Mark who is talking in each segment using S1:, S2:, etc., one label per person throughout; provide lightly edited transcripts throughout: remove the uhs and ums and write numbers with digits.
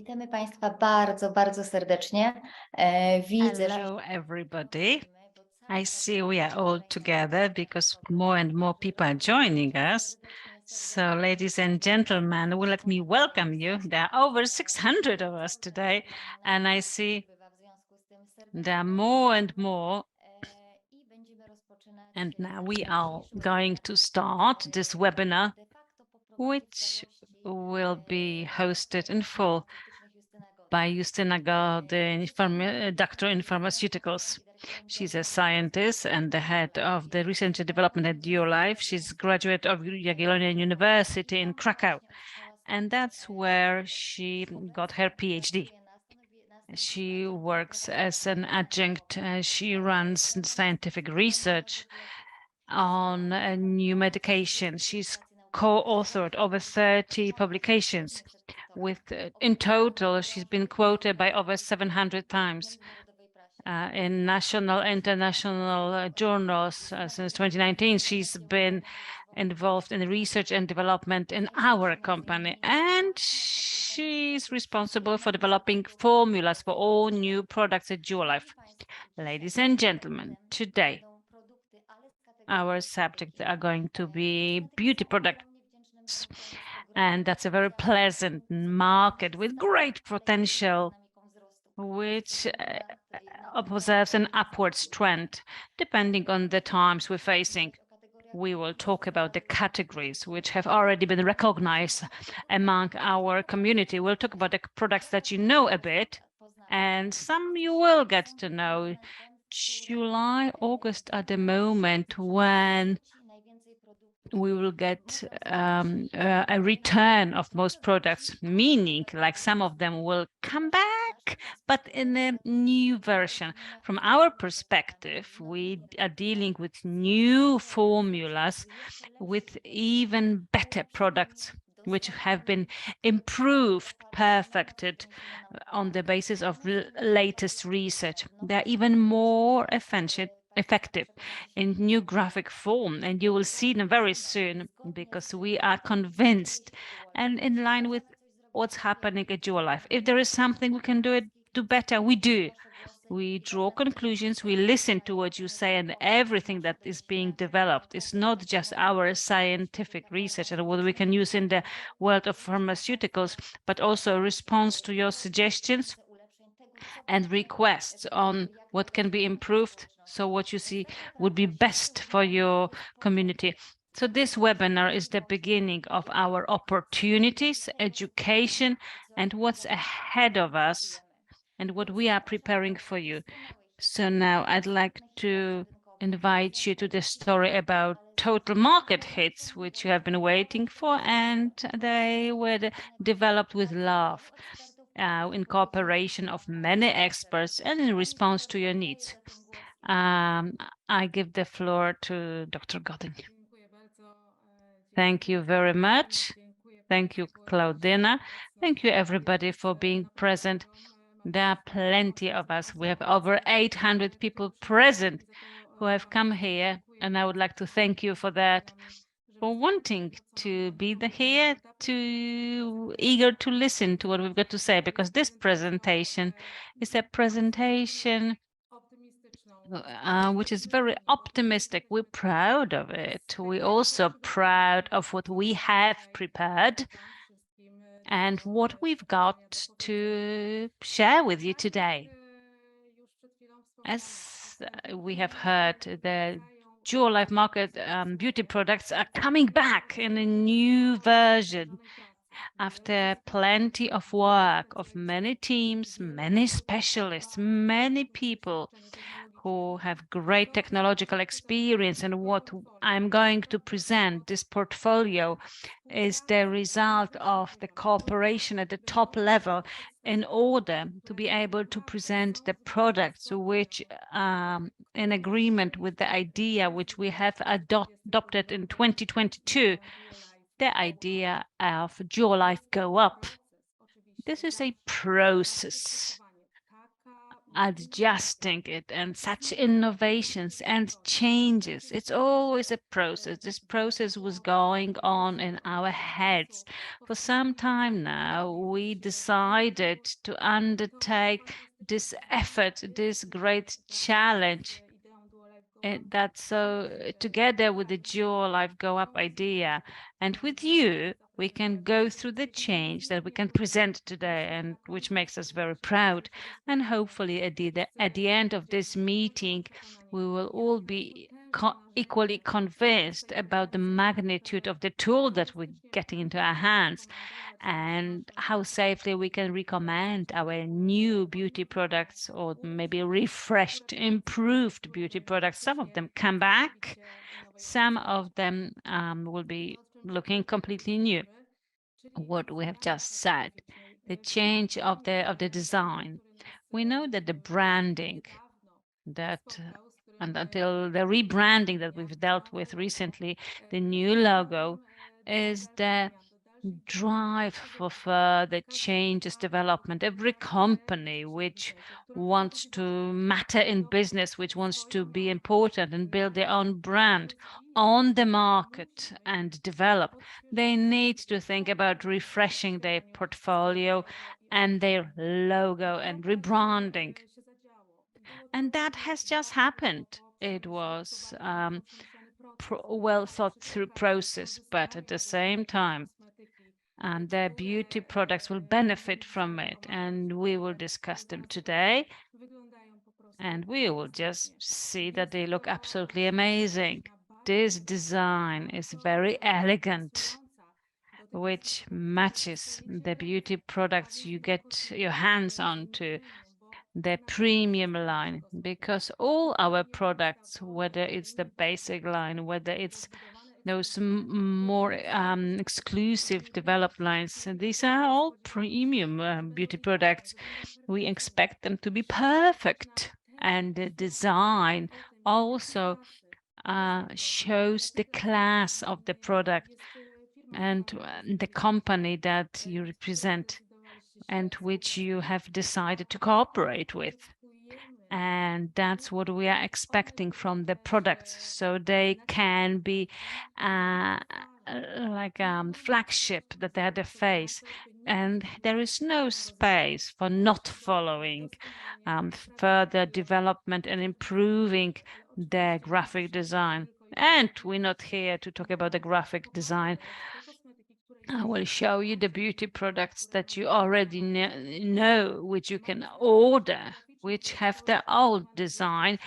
S1: Witamy Państwa bardzo, bardzo serdecznie. Widzę, że
S2: Hello, everybody. I see we are all together because more and more people are joining us. So, ladies and gentlemen, will let me welcome you. There are over 600 of us today, and I see there are more and more. And now we are going to start this webinar, which will be hosted in full by Justyna Gody, doctor in pharmaceuticals. She's a scientist and the head of the research and development at DuoLife. She's a graduate of Jagiellonian University in Krakow, and that's where she got her PhD. She works as an adjunct. She runs scientific research on new medication. She's co-authored over 30 publications. In total, she's been quoted by over 700 times in national, international journals since 2019. She's been involved in research and development in our company, and she's responsible for developing formulas for all new products at DuoLife. Ladies and gentlemen, today our subjects are going to be beauty products, and that's a very pleasant market with great potential, which observes an upwards trend depending on the times we're facing. We will talk about the categories which have already been recognized among our community. We'll talk about the products that you know a bit, and some you will get to know. July, August are the moment when we will get a return of most products, meaning like some of them will come back, but in a new version. From our perspective, we are dealing with new formulas with even better products, which have been improved, perfected on the basis of latest research. They're even more effective in new graphic form, and you will see them very soon because we are convinced and in line with what's happening at DuoLife. If there is something we can do better, we do. We draw conclusions, we listen to what you say, and everything that is being developed is not just our scientific research and what we can use in the world of pharmaceuticals, but also a response to your suggestions and requests on what can be improved. So what you see would be best for your community. So this webinar is the beginning of our opportunities, education, and what's ahead of us and what we are preparing for you. So now I'd like to invite you to the story about total market hits, which you have been waiting for, and they were developed with love, in cooperation of many experts and in response to your needs. I give the floor to Dr. Godin. Thank you very much. Thank you, Claudina. Thank you, everybody, for being present. There are plenty of us. We have over 800 people present who have come here, and I would like to thank you for that, for wanting to be here, to eager to listen to what we've got to say, because this presentation is a presentation which is very optimistic. We're proud of it. We're also proud of what we have prepared and what we've got to share with you today. As we have heard, the DuoLife market beauty products are coming back in a new version after plenty of work of many teams, many specialists, many people who have great technological experience. And what I'm going to present, this portfolio, is the result of the cooperation at the top level in order to be able to present the products which in agreement with the idea which we have adopted in 2022, the idea of DuoLife Go Up. This is a process. adjusting it, and such innovations and changes. It's always a process. This process was going on in our heads for some time now. We decided to undertake this effort, this great challenge. That's so together with the Dual Life Go Up idea, and with you, we can go through the change that we can present today, and which makes us very proud. And hopefully, at the end of this meeting, we will all be equally convinced about the magnitude of the tool that we're getting into our hands, and how safely we can recommend our new beauty products, or maybe refreshed, improved beauty products. Some of them come back, some of them will be looking completely new. What we have just said, the change of the design. We know that the branding that and until the rebranding that we've dealt with recently, the new logo is the drive for further changes, development. Every company which wants to matter in business, which wants to be important and build their own brand on the market and develop, they need to think about refreshing their portfolio and their logo and rebranding. And that has just happened. It was well thought through process, but at the same time, and their beauty products will benefit from it. And we will discuss them today. And we will just see that they look absolutely amazing. This design is very elegant, which matches the beauty products you get your hands on to, the premium line, because all our products, whether it's the basic line, whether it's those more exclusive developed lines, these are all premium beauty products. We expect them to be perfect, and the design also shows the class of the product and the company that you represent and which you have decided to cooperate with. And that's what we are expecting from the products, so they can be like flagship that they are the face, and there is no space for not following further development and improving the graphic design. And we're not here to talk about the graphic design. I will show you the beauty products that you already know, which you can order, which have their old design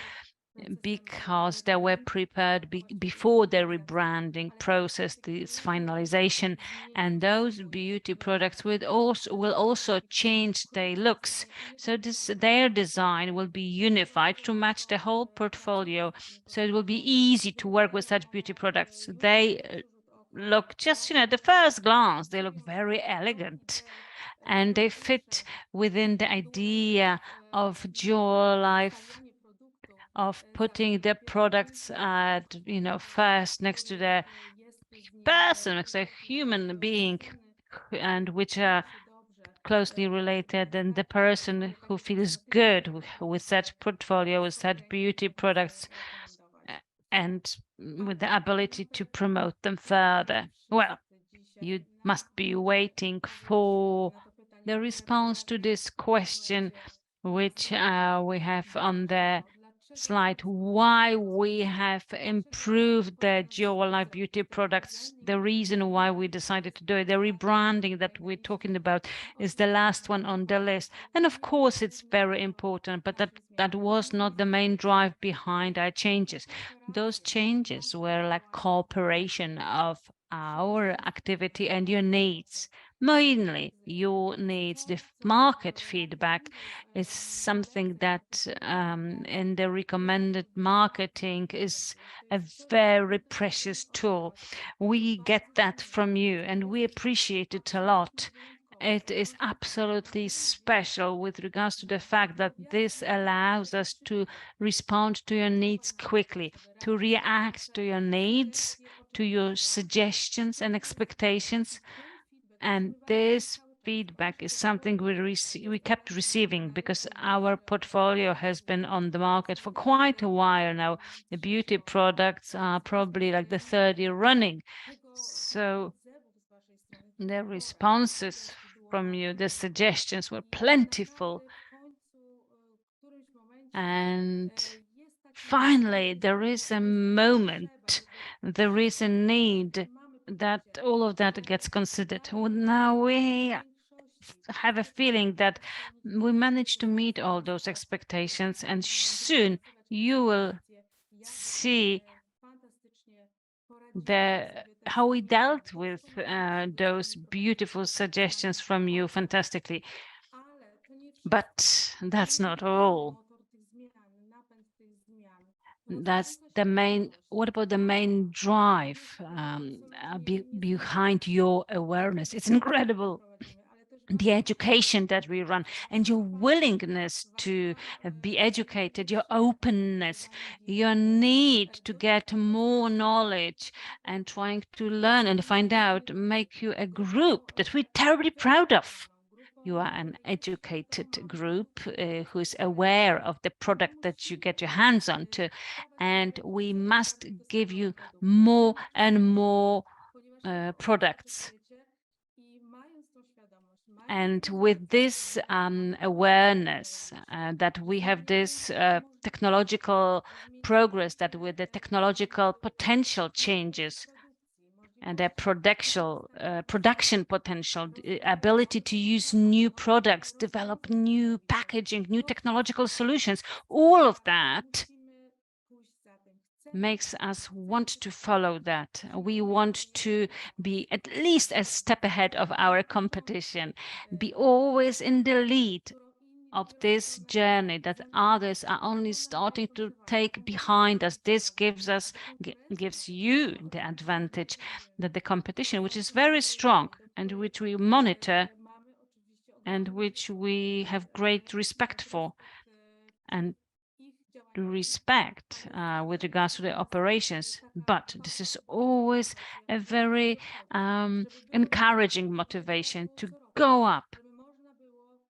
S2: because they were prepared before the rebranding process, this finalization, and those beauty products will also change their looks. So their design will be unified to match the whole portfolio. So it will be easy to work with such beauty products. They look just, at the first glance, they look very elegant, and they fit within the idea of Dual Life, of putting the products at, first next to the person, next to a human being, and which are closely related, and the person who feels good with such portfolio, with such beauty products, and with the ability to promote them further. Well, you must be waiting for the response to this question, which we have on the slide, why we have improved the Dual Life beauty products. The reason why we decided to do it, the rebranding that we're talking about, is the last one on the list. And of course, it's very important, but that was not the main drive behind our changes. Those changes were like cooperation of our activity and your needs. Mainly your needs. The market feedback is something that in the recommended marketing is a very precious tool. We get that from you and we appreciate it a lot. It is absolutely special with regards to the fact that this allows us to respond to your needs quickly, to react to your needs, to your suggestions and expectations. And this feedback is something we kept receiving because our portfolio has been on the market for quite a while now. The beauty products are probably like the third year running. So the responses from you, the suggestions were plentiful. And finally, there is a moment, there is a need that all of that gets considered. Well, now we have a feeling that we managed to meet all those expectations, and soon you will see how we dealt with those beautiful suggestions from you fantastically. But that's not all. That's the main. What about the main drive behind your awareness? It's incredible. The education that we run and your willingness to be educated, your openness, your need to get more knowledge and trying to learn and find out make you a group that we're terribly proud of. You are an educated group who is aware of the product that you get your hands on to, and we must give you more and more products. And with this awareness that we have this technological progress, that with the technological potential changes and the production potential, the ability to use new products, develop new packaging, new technological solutions, all of that makes us want to follow that. We want to be at least a step ahead of our competition, be always in the lead of this journey that others are only starting to take behind us. This gives you the advantage that the competition, which is very strong and which we monitor and which we have great respect for, and respect with regards to the operations, but this is always a very encouraging motivation to go up,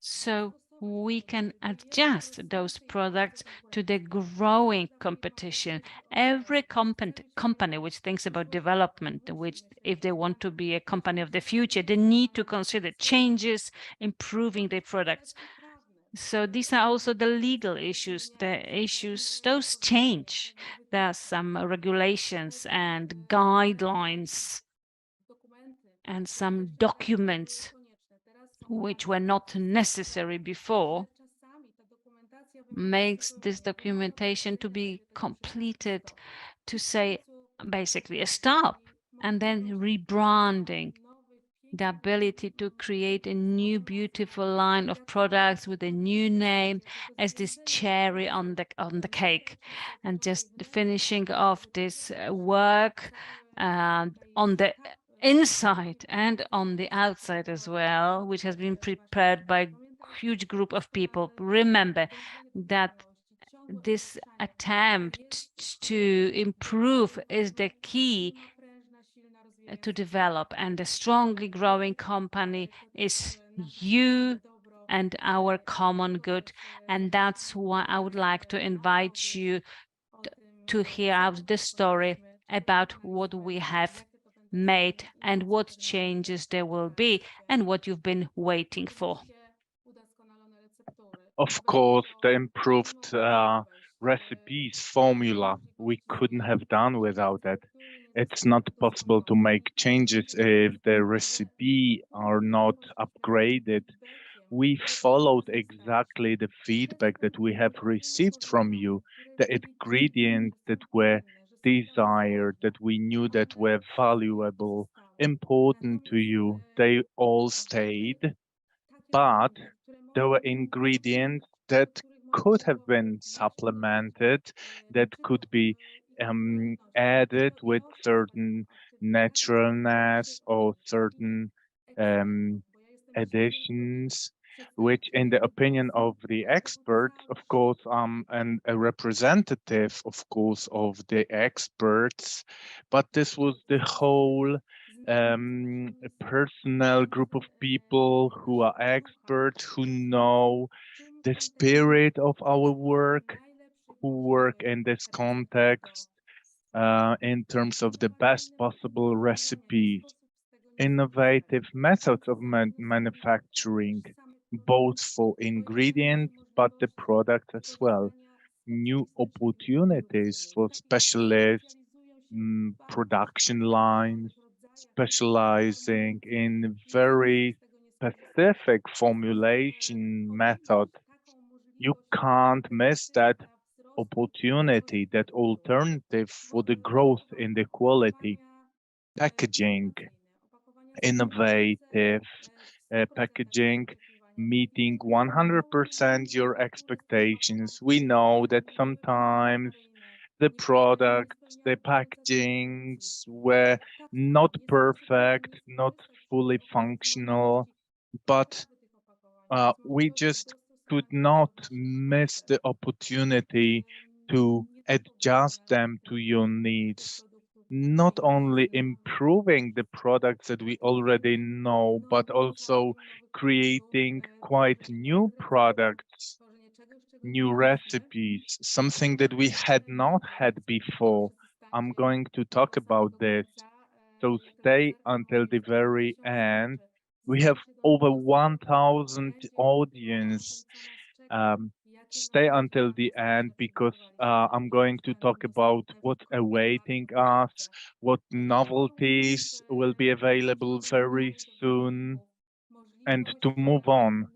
S2: so we can adjust those products to the growing competition. Every company which thinks about development, which if they want to be a company of the future, they need to consider changes, improving their products. So these are also the legal issues, those change. There are some regulations and guidelines and some documents which were not necessary before, makes this documentation to be completed, to say basically a stop, and then rebranding, the ability to create a new beautiful line of products with a new name as this cherry on the cake, and just finishing off this work on the inside and on the outside as well, which has been prepared by a huge group of people. Remember that this attempt to improve is the key to develop, and a strongly growing company is you and our common good. And that's why I would like to invite you to hear out the story about what we have made and what changes there will be and what you've been waiting for.
S3: Of course, the improved recipes formula we couldn't have done without that. It's not possible to make changes if the recipe are not upgraded. We followed exactly the feedback that we have received from you, the ingredients that were desired, that we knew that were valuable, important to you. They all stayed, but there were ingredients that could have been supplemented, that could be added with certain naturalness or certain um, additions, which, in the opinion of the experts, of course, and a representative, of course, of the experts, but this was the whole a personnel group of people who are experts, who know the spirit of our work, who work in this context in terms of the best possible recipes, innovative methods of manufacturing, both for ingredients but the product as well. New opportunities for specialists, production lines, specializing in very specific formulation method. You can't miss that opportunity, that alternative for the growth in the quality. Packaging, innovative packaging, meeting 100% your expectations. We know that sometimes the products, the packagings were not perfect, not fully functional, but we just could not miss the opportunity to adjust them to your needs. Not only improving the products that we already know, but also creating quite new products, new recipes, something that we had not had before. I'm going to talk about this. So stay until the very end. We have over 1,000 audience. Um, Stay until the end because I'm going to talk about what's awaiting us, what novelties will be available very soon, and to move on,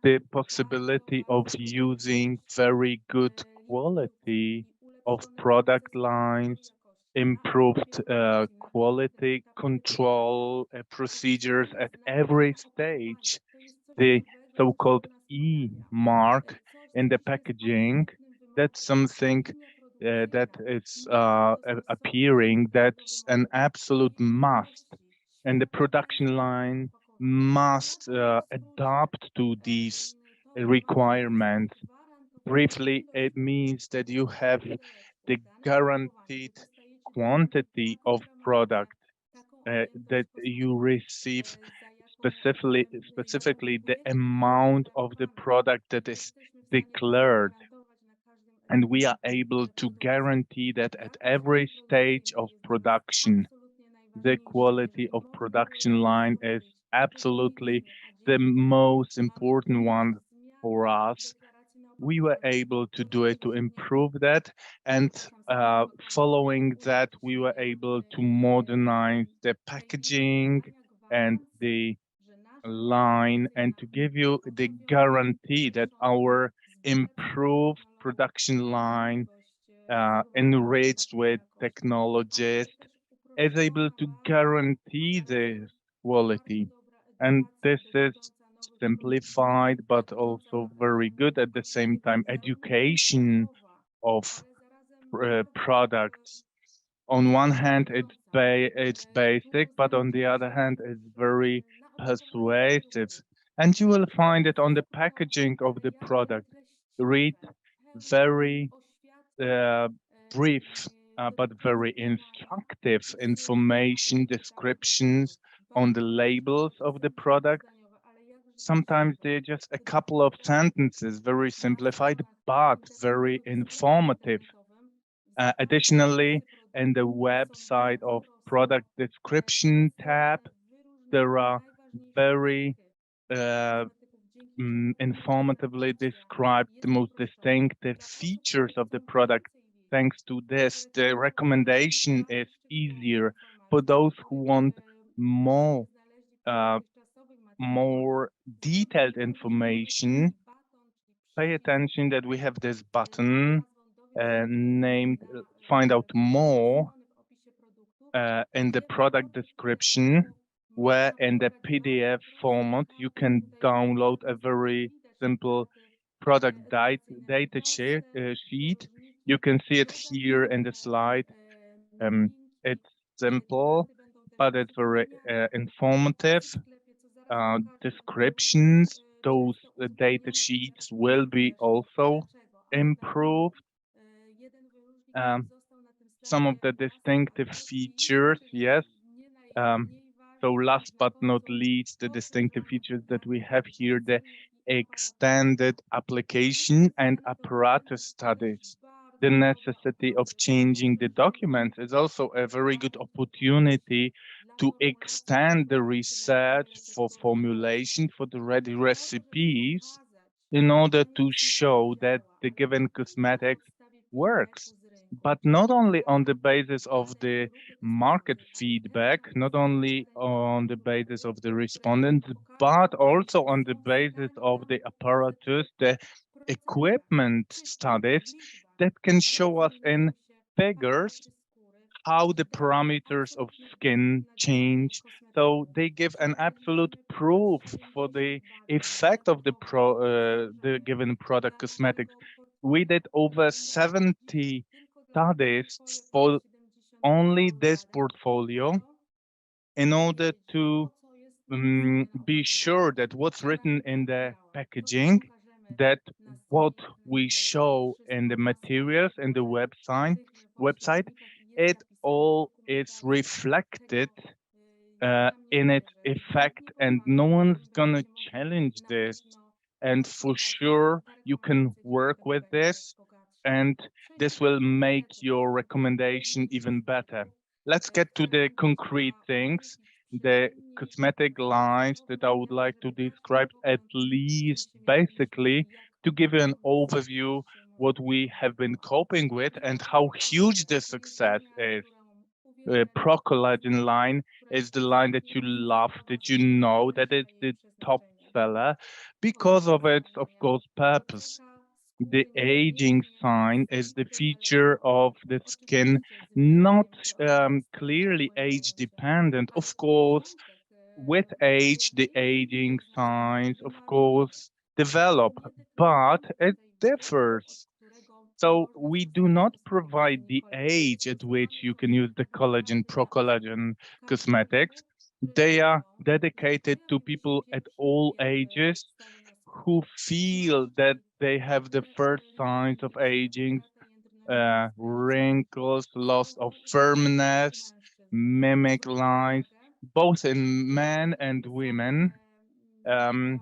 S3: the possibility of using very good quality of product lines, improved quality control procedures at every stage, the so-called E mark in the packaging. That's something that is appearing. That's an absolute must. And the production line must adapt to these requirements. Briefly, it means that you have the guaranteed quantity of product that you receive, specifically the amount of the product that is declared. And we are able to guarantee that at every stage of production, the quality of production line is absolutely the most important one for us. We were able to do it to improve that, and following that we were able to modernize the packaging and the line, and to give you the guarantee that our improved production line, enriched with technologies, is able to guarantee the quality. And this is simplified, but also very good at the same time, education of products. On one hand, it's basic, but on the other hand, it's very persuasive. And you will find it on the packaging of the product. Read very uh, brief but very instructive information descriptions on the labels of the product. Sometimes they're just a couple of sentences, very simplified, but very informative. Additionally, in the website of product description tab, there are very uh, informatively described the most distinctive features of the product. Thanks to this, the recommendation is easier for those who want more uh, more detailed information. Pay attention that we have this button named Find Out More in the product description, where in the PDF format you can download a very simple product data sheet. You can see it here in the slide. It's simple, but it's very informative. Descriptions, those data sheets will be also improved. Um, some of the distinctive features, yes, So last but not least, the distinctive features that we have here, the extended application and apparatus studies. The necessity of changing the documents is also a very good opportunity to extend the research for formulation for the ready recipes in order to show that the given cosmetics works, but not only on the basis of the market feedback, not only on the basis of the respondents, but also on the basis of the apparatus, the equipment studies that can show us in figures how the parameters of skin change. So they give an absolute proof for the effect of the given product cosmetics. We did over 70 studies for only this portfolio in order to be sure that what's written in the packaging, that what we show in the materials and the website, it all is reflected in its effect, and no one's gonna challenge this. And for sure, you can work with this, and this will make your recommendation even better. Let's get to the concrete things, the cosmetic lines that I would like to describe, at least basically, to give you an overview what we have been coping with and how huge the success is. Pro Collagen line is the line that you love, that you know that it's the top seller because of its, of course, purpose. The aging sign is the feature of the skin, not clearly age dependent. Of course, with age, the aging signs, of course, develop, but it differs. So we do not provide the age at which you can use the collagen, pro collagen cosmetics. They are dedicated to people at all ages who feel that they have the first signs of aging, wrinkles, loss of firmness, mimic lines, both in men and women. Um,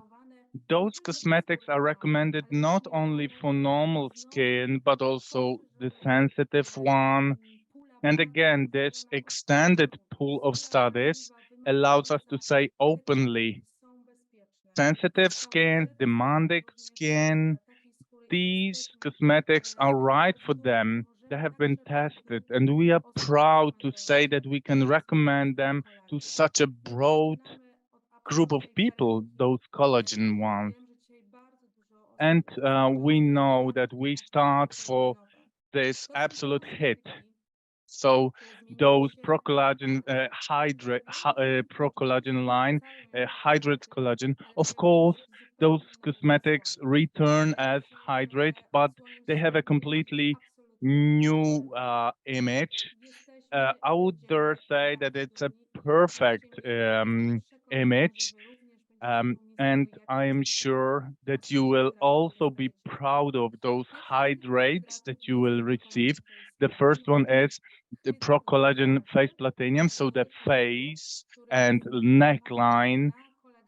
S3: those cosmetics are recommended not only for normal skin, but also the sensitive one. And again, this extended pool of studies allows us to say openly, sensitive skin, demanding skin, these cosmetics are right for them. They have been tested, and we are proud to say that we can recommend them to such a broad group of people, those collagen ones. And we know that we start for this absolute hit. So those procollagen procollagen line, hydrate collagen, of course, those cosmetics return as hydrates, but they have a completely new image. I would dare say that it's a perfect image, and I am sure that you will also be proud of those hydrates that you will receive. The first one is the Pro Collagen Face Platinum, so the face and neckline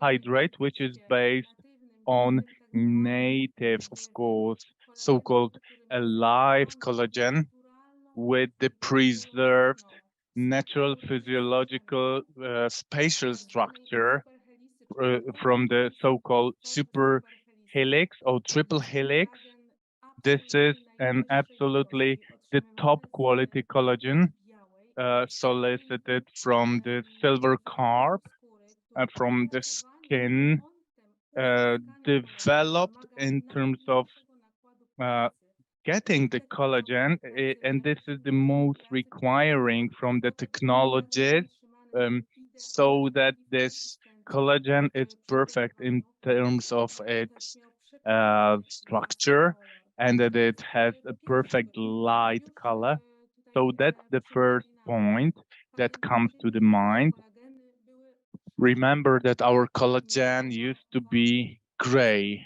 S3: hydrate, which is based on native, of course, so-called alive collagen with the preserved natural physiological spatial structure from the so-called super helix or triple helix. This is an absolutely the top quality collagen solicited from the silver carp, from the skin, developed in terms of uh, getting the collagen, and this is the most requiring from the technologies, so that this collagen is perfect in terms of its structure and that it has a perfect light color. So that's the first point that comes to the mind. Remember that our collagen used to be gray.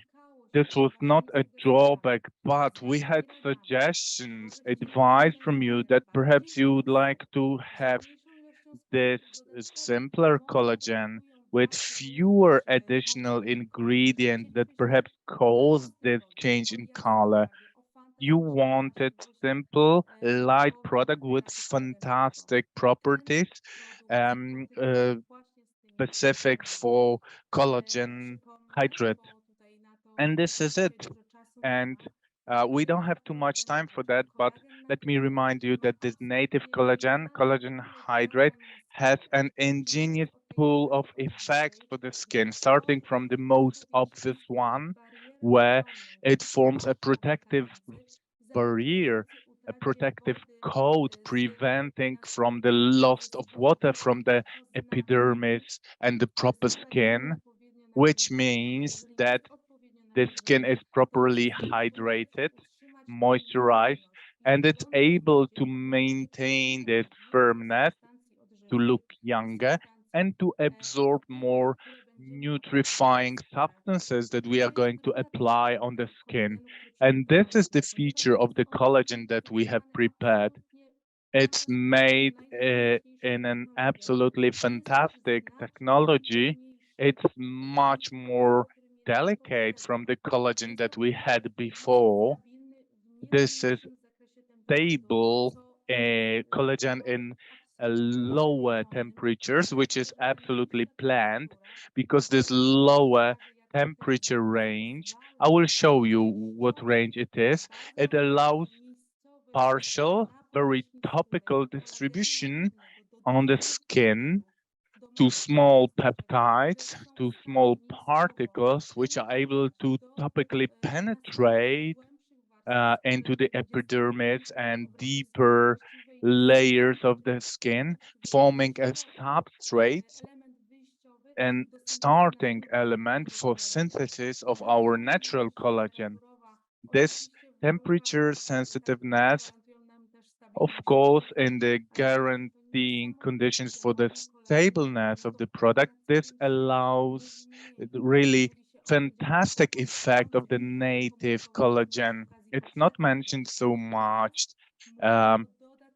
S3: This was not a drawback, but we had suggestions, advice from you that perhaps you would like to have this simpler collagen with fewer additional ingredients that perhaps cause this change in color. You wanted simple, light product with fantastic properties, um, uh, specific for collagen hydrate. And this is it. And we don't have too much time for that, but let me remind you that this native collagen hydrate, has an ingenious pool of effects for the skin, starting from the most obvious one, where it forms a protective barrier, a protective coat preventing from the loss of water from the epidermis and the proper skin, which means that the skin is properly hydrated, moisturized, and it's able to maintain the firmness, to look younger, and to absorb more nutrifying substances that we are going to apply on the skin. And this is the feature of the collagen that we have prepared. It's made in an absolutely fantastic technology. It's much more delicate from the collagen that we had before. This is stable collagen in lower temperatures, which is absolutely planned because this lower temperature range, I will show you what range it is. It allows partial, very topical distribution on the skin to small peptides, to small particles, which are able to topically penetrate into the epidermis and deeper layers of the skin, forming a substrate and starting element for synthesis of our natural collagen. This temperature sensitiveness, of course, in the guaranteeing conditions for the stableness of the product, this allows the really fantastic effect of the native collagen. It's not mentioned so much. Um,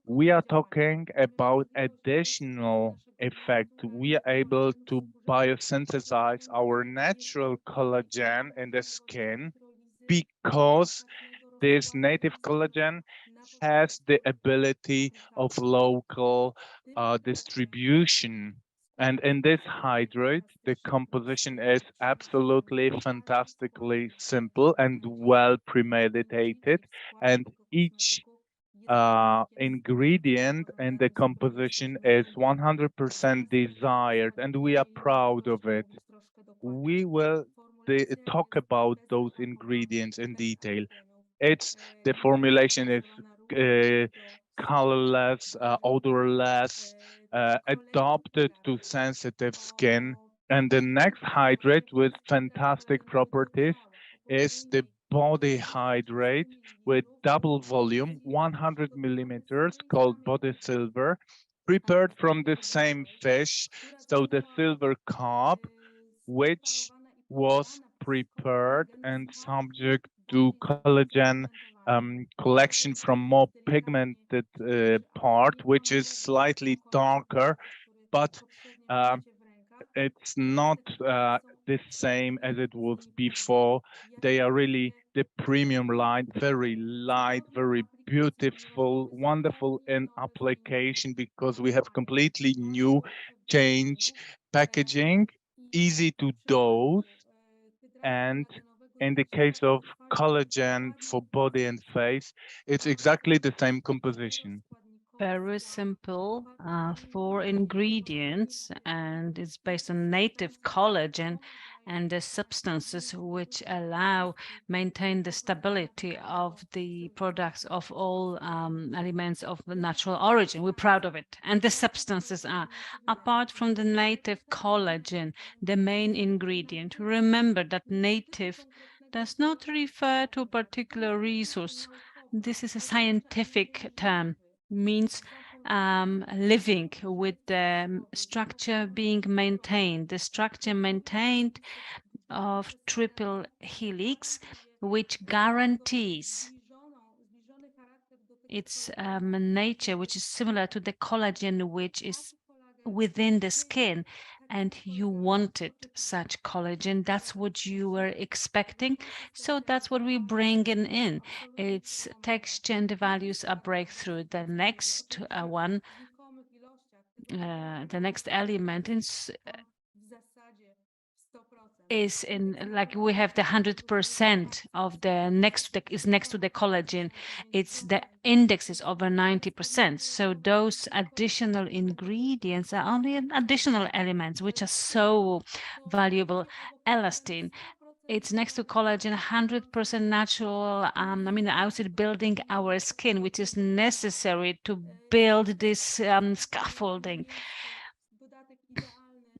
S3: we are talking about additional effect. We are able to biosynthesize our natural collagen in the skin because this native collagen has the ability of local distribution. And in this hydrate, the composition is absolutely fantastically simple and well premeditated. And each ingredient in the composition is 100% desired, and we are proud of it. We will talk about those ingredients in detail. It's the formulation is colorless, odorless, adapted to sensitive skin. And the next hydrate with fantastic properties is the body hydrate with double volume, 100 millimeters, called body silver, prepared from the same fish. So the silver carp, which was prepared and subject to collagen collection from more pigmented part, which is slightly darker, but uh, it's not the same as it was before. They are really the premium line, very light, very beautiful, wonderful in application because we have completely new change packaging, easy to dose, and in the case of collagen for body and face, it's exactly the same composition.
S2: Very simple, 4 ingredients, and it's based on native collagen and the substances which allow maintain the stability of the products of all elements of the natural origin. We're proud of it. And the substances are, apart from the native collagen, the main ingredient. Remember that native does not refer to a particular resource. This is a scientific term, means living with the structure being maintained, the structure maintained of triple helix, which guarantees its nature, which is similar to the collagen, which is within the skin, and you wanted such collagen. That's what you were expecting. So that's what we bring in. Its texture and the values are breakthrough. The next one, the next element is in, like, we have the 100% of the next to the collagen. It's the index is over 90%. So those additional ingredients are only additional elements which are so valuable. Elastin, it's next to collagen, 100% natural amino acid, building our skin, which is necessary to build this scaffolding.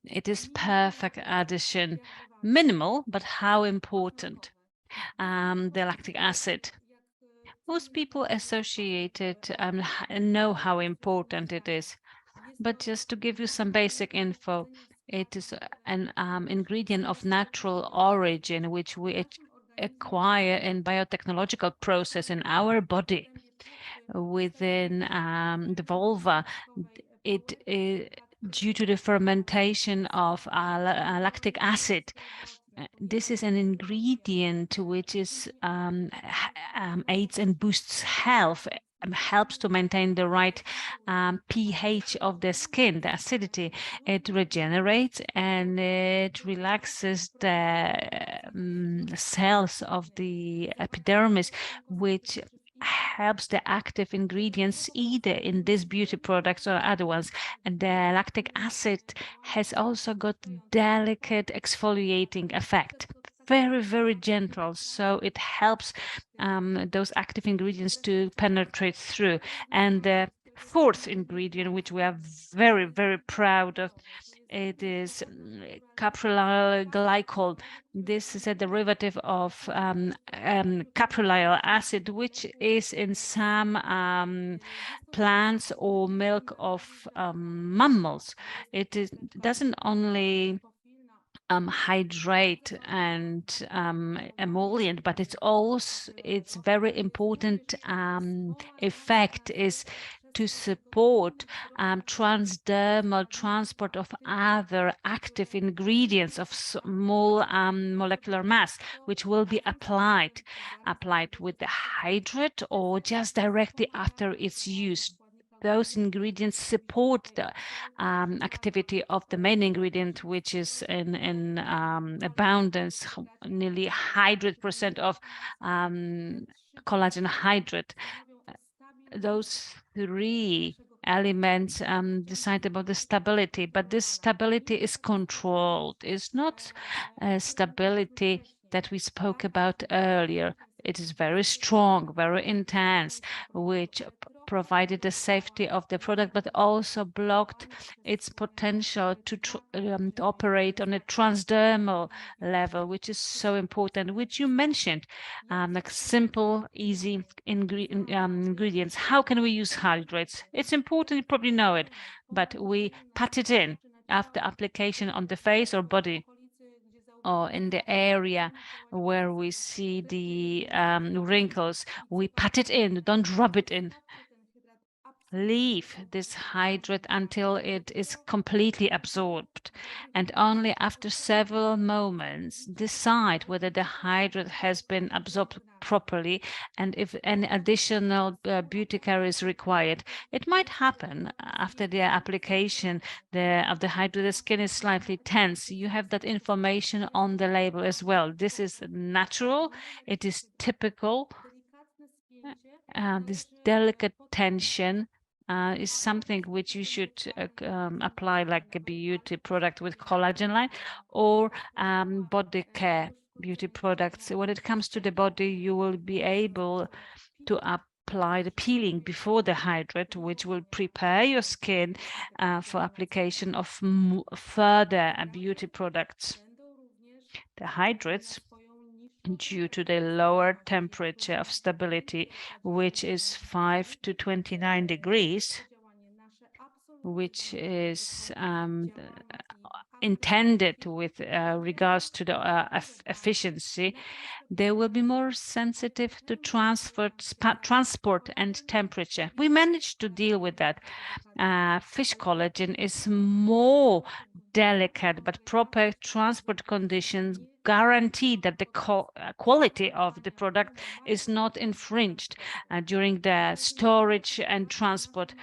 S2: It is perfect addition, minimal, but how important. The lactic acid. Most people associate it and know how important it is. But just to give you some basic info, it is an ingredient of natural origin, which we acquire in biotechnological process in our body within the vulva. It is due to the fermentation of lactic acid. This is an ingredient which is aids and boosts health, helps to maintain the right pH of the skin, the acidity. It regenerates and it relaxes the cells of the epidermis, which helps the active ingredients either in these beauty products or other ones. And the lactic acid has also got delicate exfoliating effect, very, very gentle. So it helps those active ingredients to penetrate through. And the fourth ingredient, which we are very, very proud of, it is caprylyl glycol. This is a derivative of caprylyl acid, which is in some plants or milk of mammals. It doesn't only hydrate and emollient, but its very important effect is to support transdermal transport of other active ingredients of small molecular mass, which will be applied with the hydrate or just directly after its use. Those ingredients support the activity of the main ingredient, which is in abundance, nearly 100% of collagen hydrate. Those three elements decide about the stability, but this stability is controlled. It's not a stability that we spoke about earlier. It is very strong, very intense, which provided the safety of the product, but also blocked its potential to operate on a transdermal level, which is so important, which you mentioned, like simple, easy ingredients. How can we use hydrates? It's important, you probably know it, but we pat it in after application on the face or body, or in the area where we see the wrinkles. We pat it in, don't rub it in. Leave this hydrate until it is completely absorbed, and only after several moments decide whether the hydrate has been absorbed properly and if any additional beauty care is required. It might happen after the application of the hydrate, the skin is slightly tense. You have that information on the label as well. This is natural, it is typical. This delicate tension is something which you should apply like a beauty product with collagen line or body care beauty products. When it comes to the body, you will be able to apply the peeling before the hydrate, which will prepare your skin for application of further beauty products. The hydrates, due to the lower temperature of stability, which is 5 to 29 degrees, which is intended with regards to the efficiency, they will be more sensitive to transport and temperature. We managed to deal with that. Fish collagen is more delicate, but proper transport conditions guarantee that the quality of the product is not infringed during the storage and transport.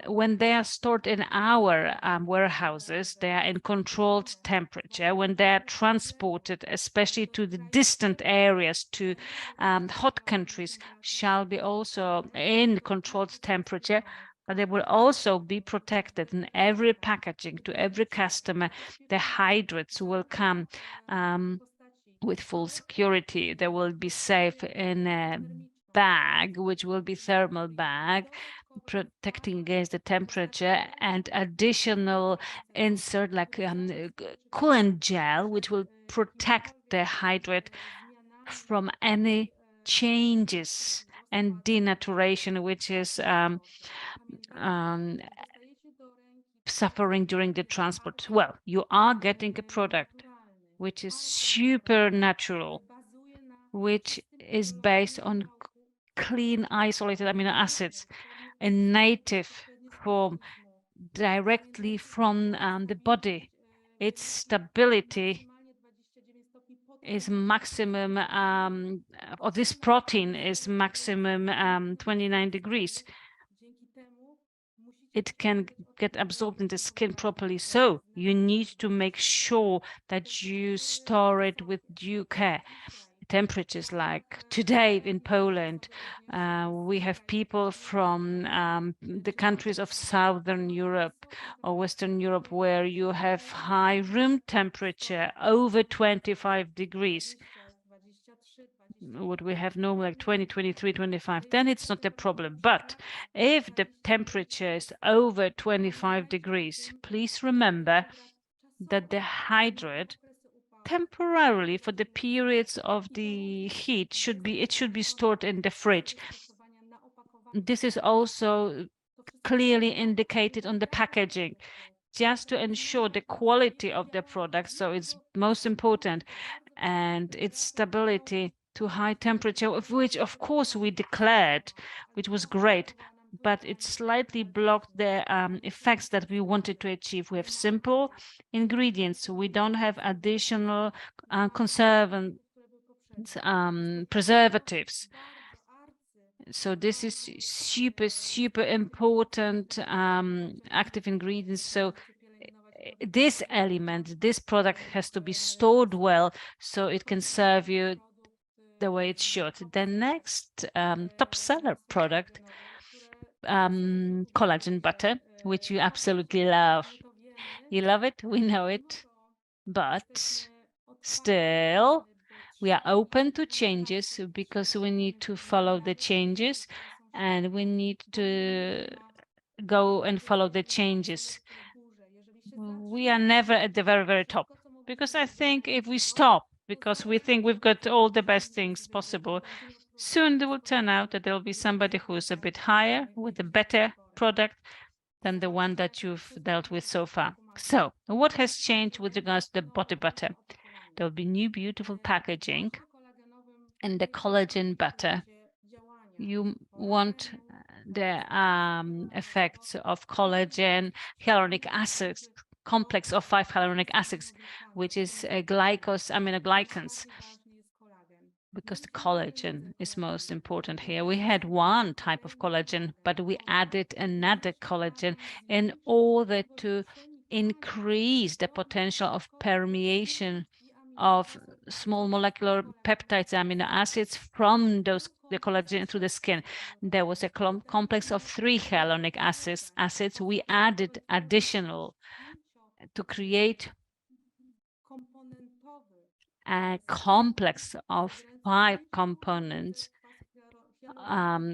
S2: When they are stored in our warehouses, they are in controlled temperature. When they are transported, especially to the distant areas, to hot countries, shall be also in controlled temperature, but they will also be protected in every packaging to every customer. The hydrates will come with full security. They will be safe in a bag, which will be thermal bag, protecting against the temperature, and additional insert like coolant gel, which will protect the hydrate from any changes and denaturation, which is suffering during the transport. Well, you are getting a product which is super natural, which is based on clean, isolated amino acids in native form directly from the body. Its stability is maximum, or this protein is maximum 29 degrees. It can get absorbed in the skin properly. So you need to make sure that you store it with due care. Temperatures like today in Poland, we have people from the countries of Southern Europe or Western Europe where you have high room temperature over 25 degrees. What we have normally like 20, 23, 25, then it's not a problem. But if the temperature is over 25 degrees, please remember that the hydrate temporarily for the periods of the heat should be stored in the fridge. This is also clearly indicated on the packaging, just to ensure the quality of the product. So it's most important, and its stability to high temperature, of which of course we declared, which was great, but it slightly blocked the effects that we wanted to achieve. We have simple ingredients. We don't have additional conservants, preservatives. So this is super important active ingredients. So this element, this product has to be stored well so it can serve you the way it should. The next top seller product, collagen butter, which you absolutely love. You love it, we know it, but still we are open to changes because we need to follow the changes and we need to go and follow the changes. We are never at the very top, because I think if we stop because we think we've got all the best things possible, soon it will turn out that there'll be somebody who is a bit higher with a better product than the one that you've dealt with so far. So what has changed with regards to the body butter? There'll be new beautiful packaging, and the collagen butter, you want the effects of collagen, hyaluronic acids, complex of 5 hyaluronic acids, which is aminoglycans, because the collagen is most important here. We had one type of collagen, but we added another collagen in order to increase the potential of permeation of small molecular peptides, amino acids from the collagen through the skin. There was a complex of 3 hyaluronic acids. We added additional to create a complex of 5 components,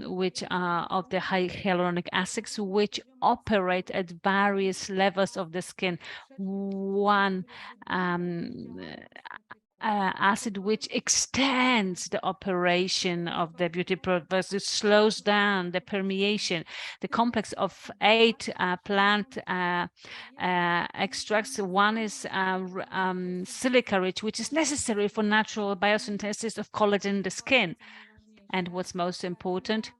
S2: which are of the high hyaluronic acids, which operate at various levels of the skin. One acid which extends the operation of the beauty products. It slows down the permeation. The complex of 8 plant extracts. One is silica-rich, which is necessary for natural biosynthesis of collagen in the skin. And what's most important,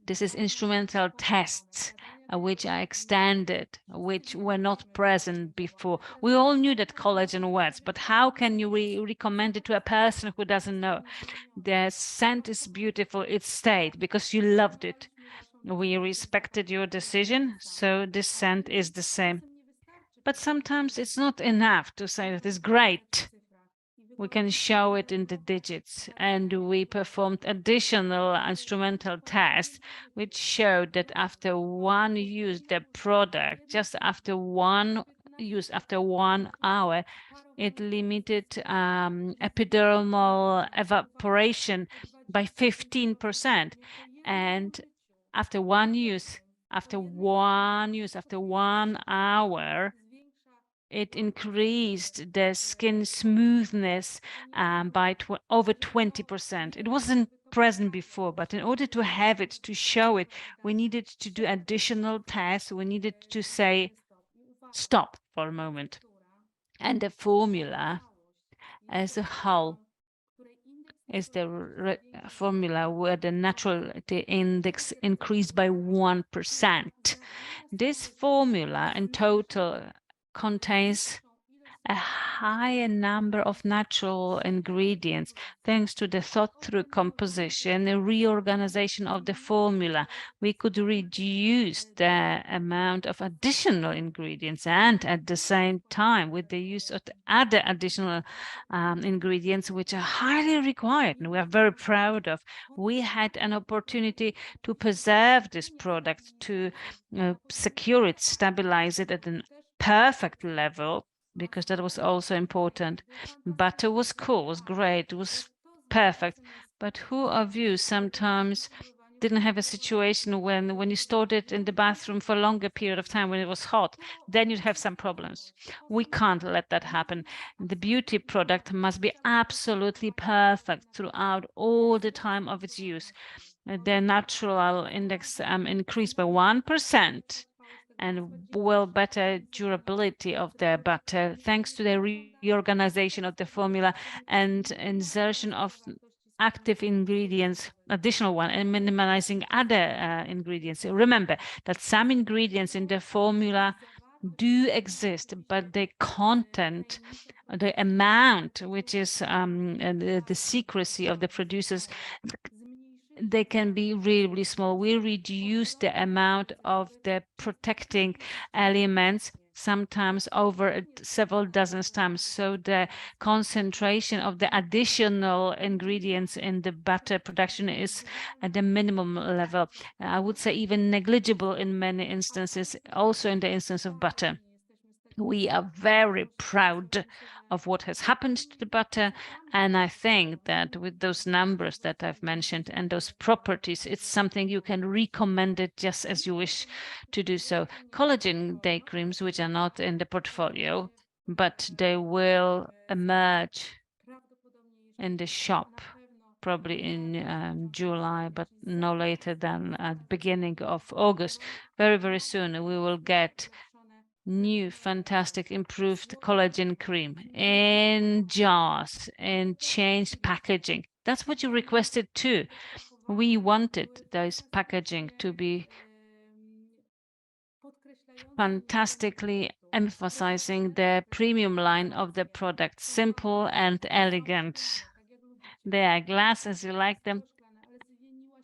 S2: this is instrumental tests which are extended, which were not present before. We all knew that collagen works, but how can you recommend it to a person who doesn't know? The scent is beautiful, it stayed because you loved it. We respected your decision, so this scent is the same. But sometimes it's not enough to say that it's great. We can show it in the digits, and we performed additional instrumental tests which showed that after one use the product, just after one use, after 1 hour, it limited epidermal evaporation by 15%. And after one use, after 1 hour, it increased the skin smoothness by over 20%. It wasn't present before, but in order to have it, to show it, we needed to do additional tests. We needed to say, stop for a moment. And the formula as a whole is the formula where the naturality index increased by 1%. This formula in total contains a higher number of natural ingredients thanks to the thought-through composition and reorganization of the formula. We could reduce the amount of additional ingredients, and at the same time, with the use of other additional ingredients which are highly required and we are very proud of, we had an opportunity to preserve this product, to secure it, stabilize it at a perfect level, because that was also important. Butter was cool, was great, was perfect. But who of you sometimes didn't have a situation when you stored it in the bathroom for a longer period of time when it was hot, then you'd have some problems. We can't let that happen. The beauty product must be absolutely perfect throughout all the time of its use. The natural index increased by 1%. And better durability of the butter thanks to the reorganization of the formula and insertion of active ingredients, additional one, and minimizing other ingredients. Remember that some ingredients in the formula do exist, but the content, the amount, which is the secrecy of the producers, they can be really, really small. We reduce the amount of the protecting elements, sometimes over several dozens times. So the concentration of the additional ingredients in the butter production is at the minimum level. I would say even negligible in many instances, also in the instance of butter. We are very proud of what has happened to the butter, and I think that with those numbers that I've mentioned and those properties, it's something you can recommend it just as you wish to do so. Collagen day creams, which are not in the portfolio, but they will emerge in the shop probably in July, but no later than at the beginning of August. Very, very soon we will get new, fantastic, improved collagen cream in jars and changed packaging. That's what you requested too. We wanted those packaging to be fantastically emphasizing the premium line of the product, simple and elegant. They are glass as you like them,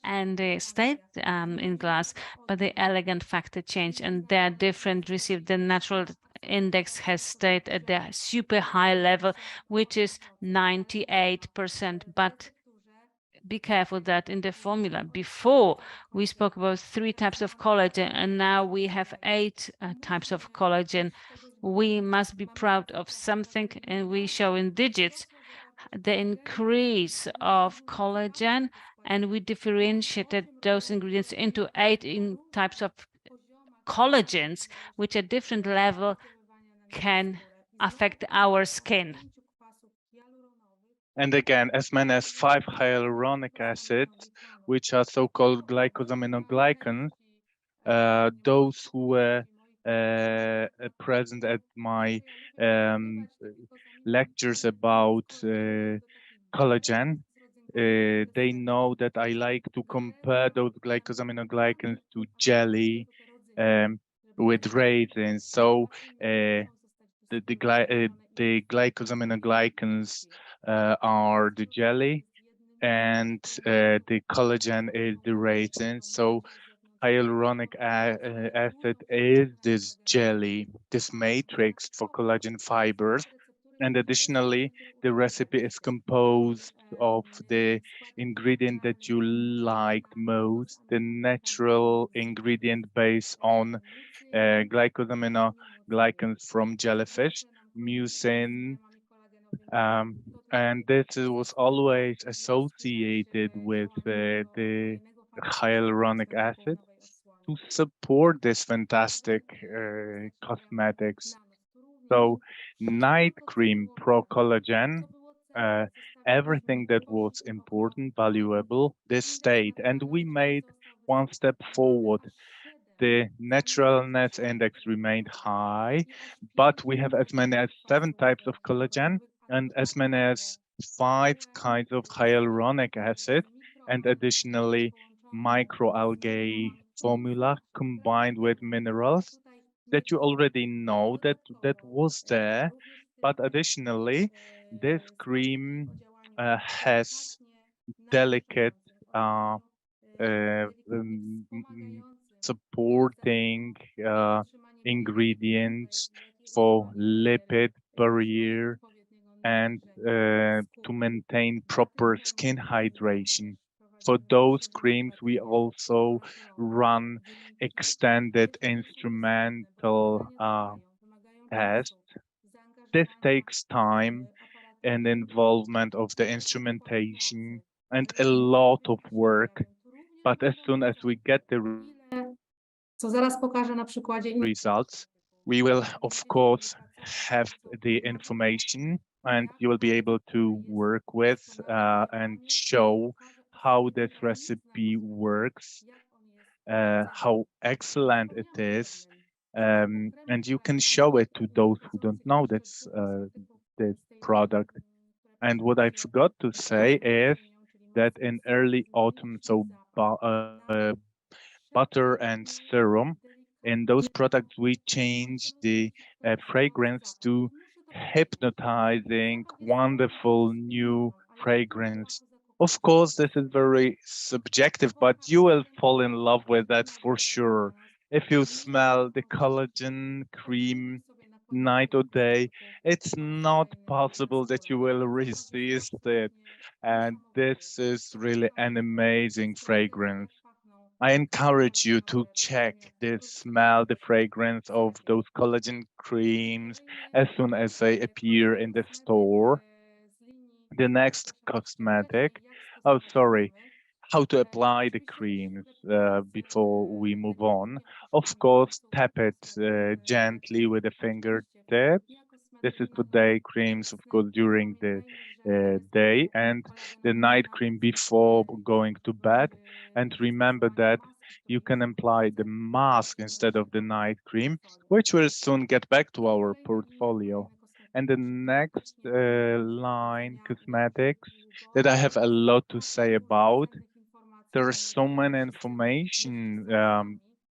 S2: and they stayed in glass, but the elegant factor changed, and they're different, received the natural index has stayed at the super high level, which is 98%. But be careful that in the formula, before we spoke about 3 types of collagen, and now we have 8 types of collagen. We must be proud of something, and we show in digits the increase of collagen, and we differentiated those ingredients into 8 types of collagens, which at different level can affect our skin.
S3: And again, as many as 5 hyaluronic acids, which are so-called glycosaminoglycans. Those who were present at my lectures about collagen, they know that I like to compare those glycosaminoglycans to jelly with raisins. So the glycosaminoglycans are the jelly, and the collagen is the raisin. So hyaluronic acid is this jelly, this matrix for collagen fibers. And additionally, the recipe is composed of the ingredient that you liked most, the natural ingredient based on glycosaminoglycans from jellyfish, mucin, um, and this was always associated with the hyaluronic acid to support this fantastic cosmetics. So night cream pro collagen, uh, everything that was important, valuable, this stayed. And we made one step forward. The naturalness index remained high, but we have as many as 7 types of collagen and as many as 5 kinds of hyaluronic acid, and additionally microalgae formula combined with minerals that you already know that was there. But additionally, this cream has delicate uh, um, mm, supporting ingredients for lipid barrier and to maintain proper skin hydration. For those creams, we also run extended instrumental tests. This takes time and involvement of the instrumentation and a lot of work. But as soon as we get the
S4: Co zaraz pokażę na przykładzie innych
S3: results, we will, of course, have the information and you will be able to work with and show how this recipe works, how excellent it is. And you can show it to those who don't know this product. And what I forgot to say is that in early autumn, so butter and serum, in those products, we change the fragrance to hypnotizing, wonderful new fragrance. Of course, this is very subjective, but you will fall in love with that for sure. If you smell the collagen cream night or day, it's not possible that you will resist it. And this is really an amazing fragrance. I encourage you to check the smell, the fragrance of those collagen creams as soon as they appear in the store. The next cosmetic, oh, sorry, how to apply the creams before we move on. Of course, tap it gently with the fingertips. This is for day creams, of course, during the day, and the night cream before going to bed. And remember that you can apply the mask instead of the night cream, which will soon get back to our portfolio. And the next line, cosmetics, that I have a lot to say about. There is so many information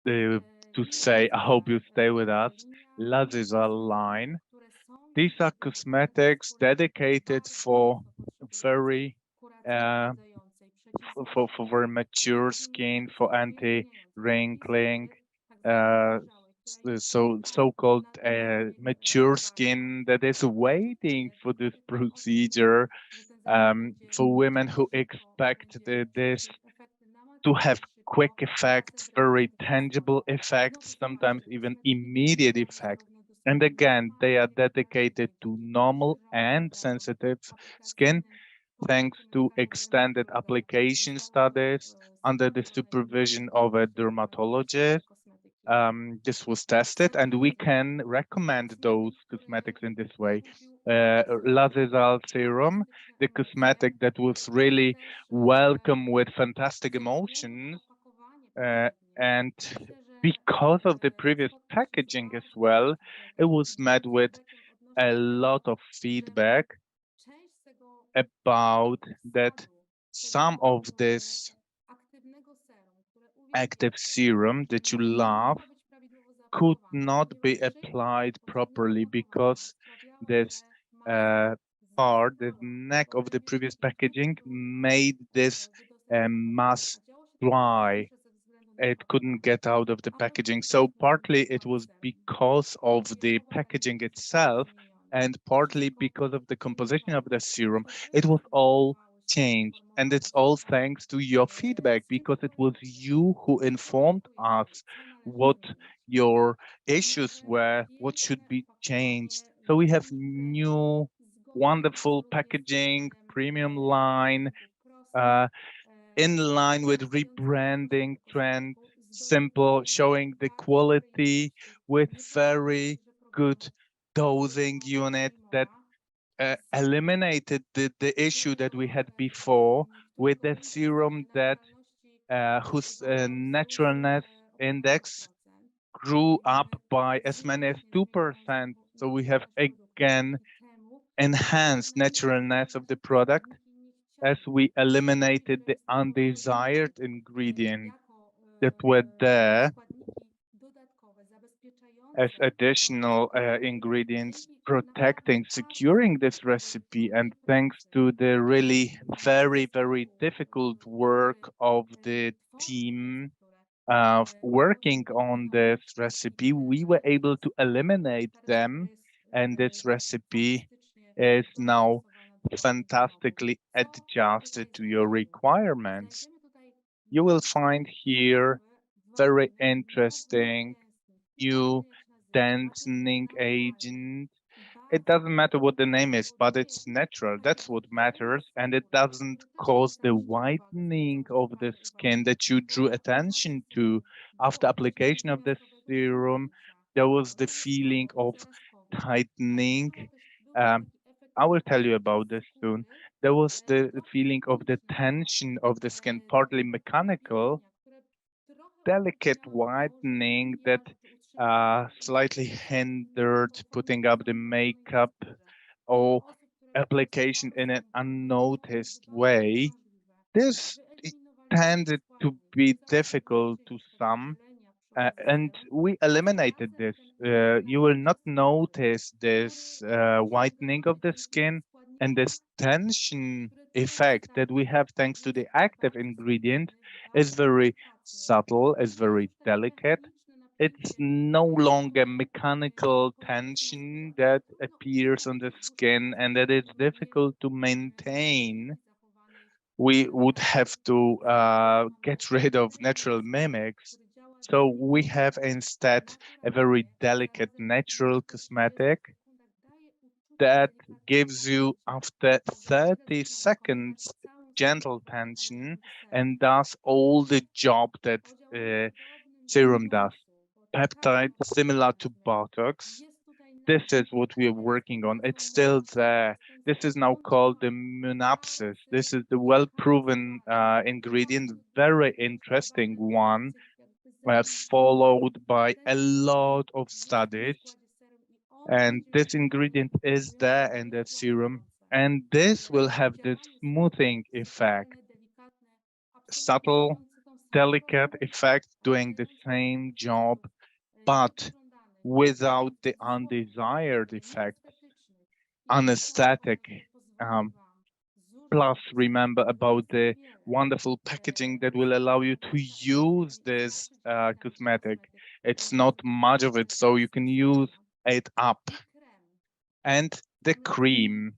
S3: to say. I hope you stay with us. Laziza line. These are cosmetics dedicated for very uh, for very mature skin, for anti-wrinkling, so-called mature skin that is waiting for this procedure, for women who expect this to have quick effects, very tangible effects, sometimes even immediate effect. And again, they are dedicated to normal and sensitive skin, thanks to extended application studies under the supervision of a dermatologist. this was tested, and we can recommend those cosmetics in this way. Lazizal serum, the cosmetic that was really welcome with fantastic emotions, and because of the previous packaging as well, it was met with a lot of feedback about that some of this active serum that you love could not be applied properly because this part, the neck of the previous packaging made this mass dry. It couldn't get out of the packaging. So partly it was because of the packaging itself and partly because of the composition of the serum. It was all changed. And it's all thanks to your feedback because it was you who informed us what your issues were, what should be changed. So we have new, wonderful packaging, premium line, uh, in line with rebranding trend, simple, showing the quality with very good dosing unit that eliminated the issue that we had before with the serum that whose naturalness index grew up by as many as 2%. So we have again enhanced naturalness of the product as we eliminated the undesired ingredients that were there as additional ingredients protecting, securing this recipe. And thanks to the really very, very difficult work of the team working on this recipe, we were able to eliminate them. And this recipe is now fantastically adjusted to your requirements. You will find here very interesting new dancing agent. It doesn't matter what the name is, but it's natural. That's what matters. And it doesn't cause the whitening of the skin that you drew attention to after application of the serum. There was the feeling of tightening. Um, I will tell you about this soon. There was the feeling of the tension of the skin, partly mechanical, delicate whitening that slightly hindered putting up the makeup or application in an unnoticed way. This tended to be difficult to some, and we eliminated this. You will not notice this whitening of the skin and this tension effect that we have thanks to the active ingredient is very subtle, is very delicate. It's no longer mechanical tension that appears on the skin and that is difficult to maintain. We would have to get rid of natural mimics. So we have instead a very delicate natural cosmetic that gives you after 30 seconds gentle tension and does all the job that serum does. Peptide similar to Botox. This is what we are working on. It's still there. This is now called the Munapsis. This is the well-proven ingredient, very interesting one, followed by a lot of studies. And this ingredient is there in the serum. And this will have the smoothing effect, subtle, delicate effect doing the same job, but without the undesired effect, anesthetic. Plus, remember about the wonderful packaging that will allow you to use this cosmetic. It's not much of it, so you can use it up. And the cream,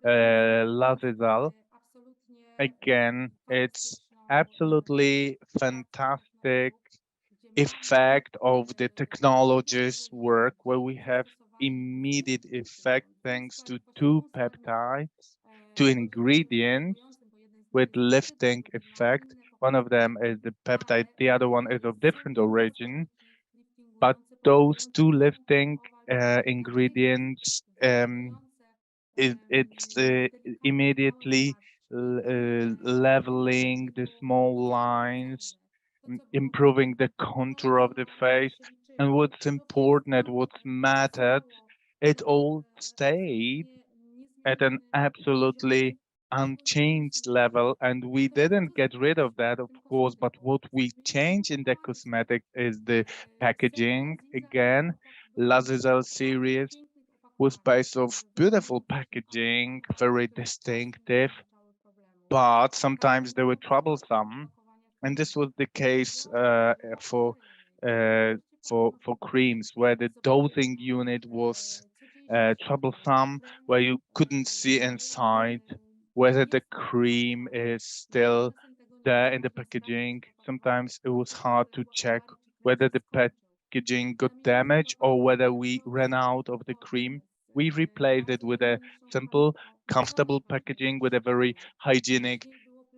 S3: Lazizal, again, it's absolutely fantastic effect of the technologies work where we have immediate effect thanks to two peptides, two ingredients with lifting effect. One of them is the peptide, the other one is of different origin. but those two lifting ingredients, it's immediately leveling the small lines, improving the contour of the face. And what's important and what's mattered, it all stayed at an absolutely unchanged level, and we didn't get rid of that, of course, but what we changed in the cosmetic is the packaging. Again, Lazizel series was based of beautiful packaging, very distinctive, but sometimes they were troublesome. And this was the case uh, for creams, where the dosing unit was troublesome, where you couldn't see inside whether the cream is still there in the packaging. Sometimes it was hard to check whether the packaging got damaged or whether we ran out of the cream. We replaced it with a simple, comfortable packaging with a very hygienic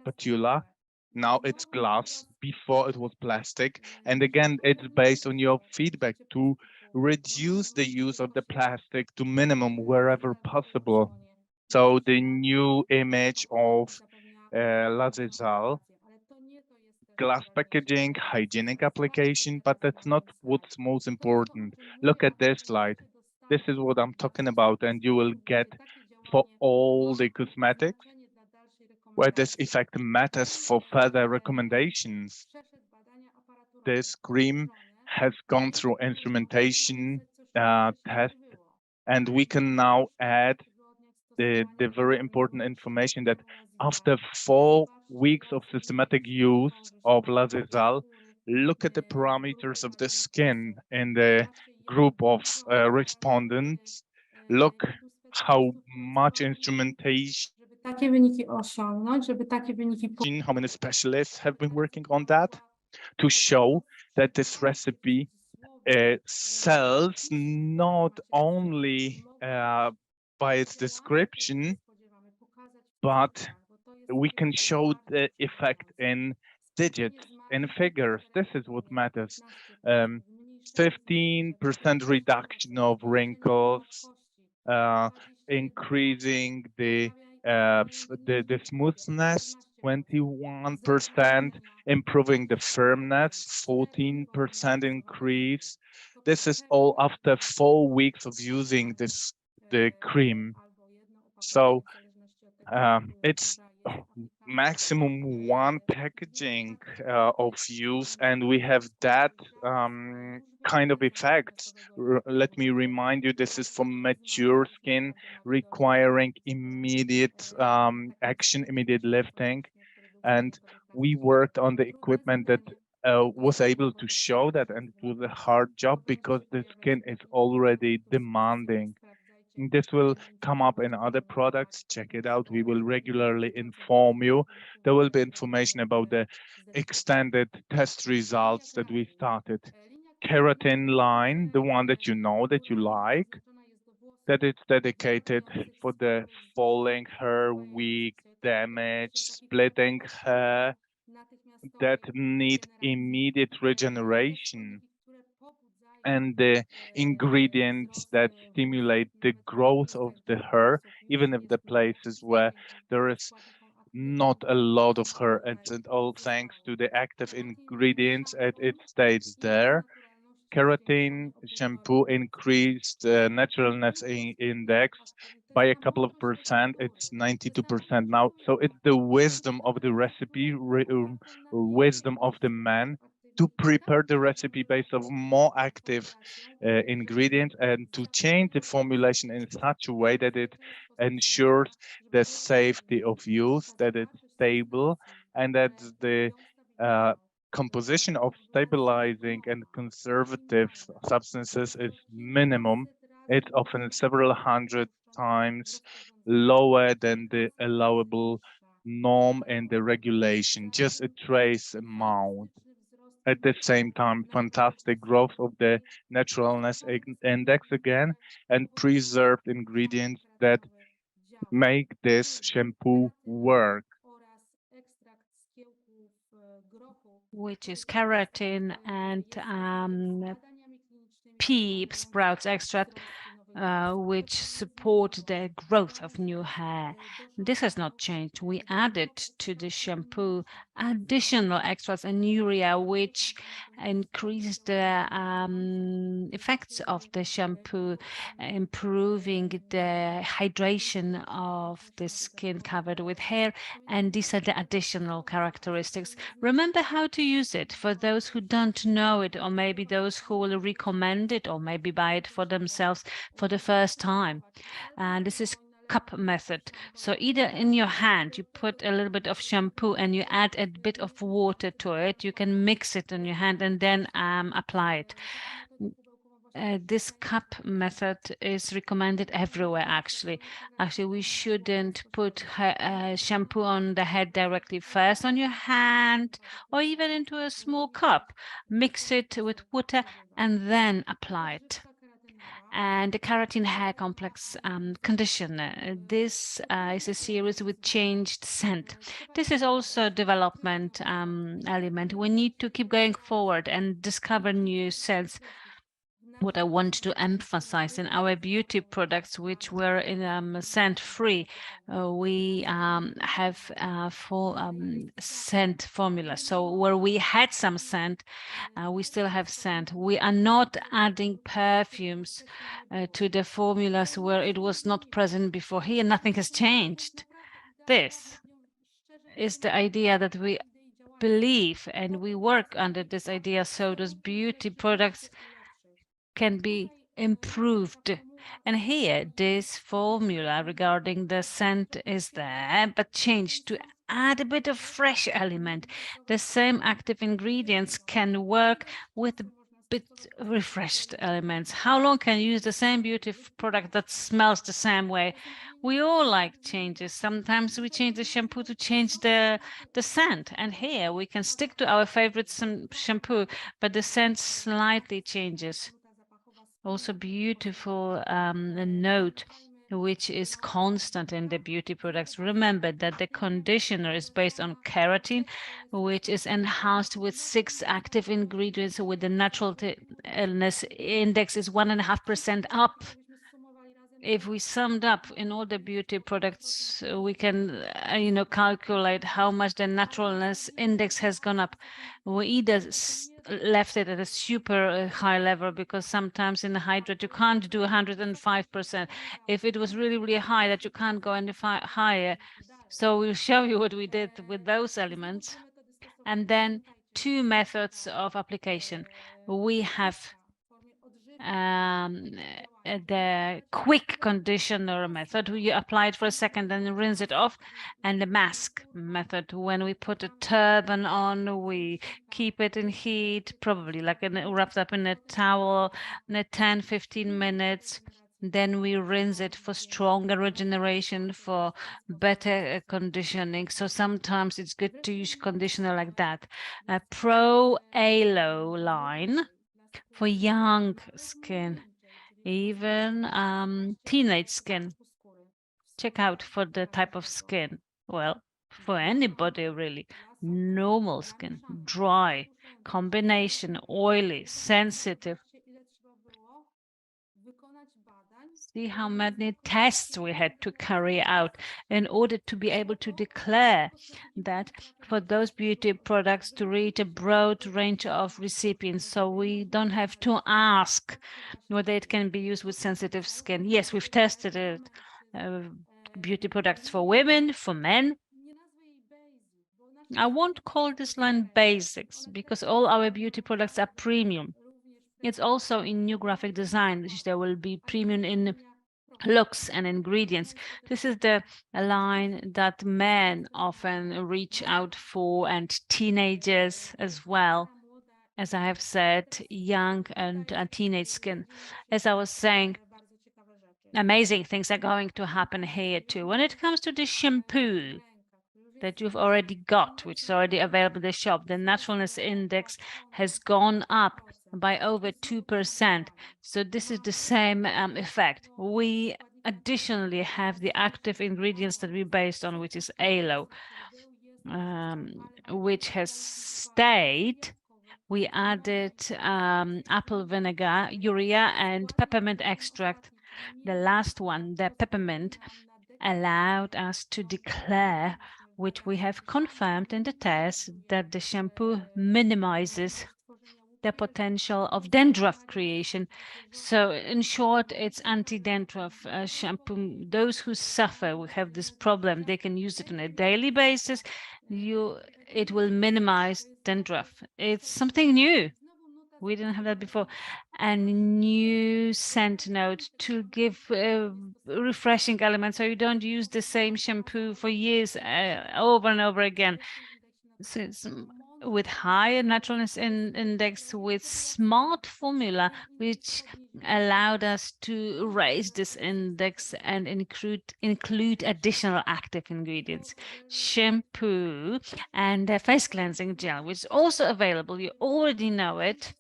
S3: patula. Now it's glass. Before it was plastic. And again, it's based on your feedback to reduce the use of the plastic to minimum wherever possible. So the new image of Lazizal, glass packaging, hygienic application, but that's not what's most important. Look at this slide. This is what I'm talking about, and you will get for all the cosmetics where this effect matters for further recommendations. This cream has gone through instrumentation test, and we can now add the very important information that after 4 weeks of systematic use of Lazizal, look at the parameters of the skin in the group of respondents. Look how much instrumentation,
S4: Takie wyniki osiągnąć, żeby takie wyniki
S3: how many specialists have been working on that to show that this recipe sells not only by its description, but we can show the effect in digits, in figures. This is what matters. 15% reduction of wrinkles, increasing the smoothness, 21%, improving the firmness, 14% increase. This is all after 4 weeks of using the cream. So it's maximum one packaging of use, and we have that kind of effects. Let me remind you, this is for mature skin requiring immediate action, immediate lifting. And we worked on the equipment that was able to show that, and it was a hard job because the skin is already demanding. This will come up in other products. Check it out. We will regularly inform you. There will be information about the extended test results that we started. Keratin line, the one that you know that you like, that it's dedicated for the falling hair, weak, damaged, splitting hair that need immediate regeneration, and the ingredients that stimulate the growth of the hair, even if the places where there is not a lot of hair, and all thanks to the active ingredients, it stays there. Keratin shampoo increased naturalness index by a couple of percent. It's 92% now. So it's the wisdom of the recipe, wisdom of the man to prepare the recipe based of more active ingredients and to change the formulation in such a way that it ensures the safety of use, that it's stable, and that the composition of stabilizing and conservative substances is minimum. It's often several hundred times lower than the allowable norm and the regulation, just a trace amount. At the same time, fantastic growth of the naturalness index again, and preserved ingredients that make this shampoo work.
S2: Which is keratin and pea sprouts extract, which support the growth of new hair. This has not changed. We added to the shampoo additional extracts and urea, which increase the effects of the shampoo, improving the hydration of the skin covered with hair. And these are the additional characteristics. Remember how to use it for those who don't know it, or maybe those who will recommend it, or maybe buy it for themselves for the first time. And this is cup method. So either in your hand, you put a little bit of shampoo and you add a bit of water to it. You can mix it in your hand and then apply it. This cup method is recommended everywhere, actually. Actually, we shouldn't put shampoo on the head directly. First on your hand or even into a small cup. Mix it with water and then apply it. And the keratin hair complex conditioner. This is a series with changed scent. This is also a development element. We need to keep going forward and discover new scents. What I want to emphasize in our beauty products, which were in scent-free, we have full scent formula. So where we had some scent, we still have scent. We are not adding perfumes to the formulas where it was not present before. Here, nothing has changed. This is the idea that we believe, and we work under this idea, so those beauty products can be improved. And here, this formula regarding the scent is there, but changed to add a bit of fresh element. The same active ingredients can work with a bit refreshed elements. How long can you use the same beauty product that smells the same way? We all like changes. Sometimes we change the shampoo to change the scent. And here we can stick to our favorite shampoo, but the scent slightly changes. Also beautiful note, which is constant in the beauty products. Remember that the conditioner is based on keratin, which is enhanced with 6 active ingredients, with the natural illness index is 1.5% up. If we summed up in all the beauty products, we can, calculate how much the naturalness index has gone up. We either left it at a super high level, because sometimes in the hydrate you can't do 105%. If it was really, really high, that you can't go any higher. So we'll show you what we did with those elements. And then 2 methods of application. We have the quick conditioner method, you apply it for a second and rinse it off, and the mask method, when we put a turban on, we keep it in heat, probably like wrapped up in a towel, in 10-15 minutes. Then we rinse it for stronger regeneration, for better conditioning. So sometimes it's good to use conditioner like that. A Pro Alo line for young skin, even teenage skin. Check out for the type of skin. Well, for anybody really. Normal skin, dry, combination, oily, sensitive. See how many tests we had to carry out in order to be able to declare that for those beauty products to reach a broad range of recipients. So we don't have to ask whether it can be used with sensitive skin. Yes, we've tested it. Beauty products for women, for men. I won't call this line basics, because all our beauty products are premium. It's also in new graphic design. There will be premium in looks and ingredients. This is the line that men often reach out for, and teenagers as well. As I have said, young and teenage skin. As I was saying, amazing things are going to happen here too. When it comes to the shampoo that you've already got, which is already available in the shop, the naturalness index has gone up by over 2%. So this is the same effect. We additionally have the active ingredients that we based on, which is aloe, which has stayed We added apple vinegar, urea, and peppermint extract. The last one, the peppermint, allowed us to declare, which we have confirmed in the test, that the shampoo minimizes the potential of dandruff creation. So in short, it's anti-dandruff shampoo. Those who suffer, who have this problem, they can use it on a daily basis. It will minimize dandruff. It's something new. We didn't have that before. And new scent note to give refreshing elements, so you don't use the same shampoo for years over and over again. So it's with higher naturalness index, with smart formula, which allowed us to raise this index and include additional active ingredients, shampoo and a face cleansing gel, which is also available. You already know it.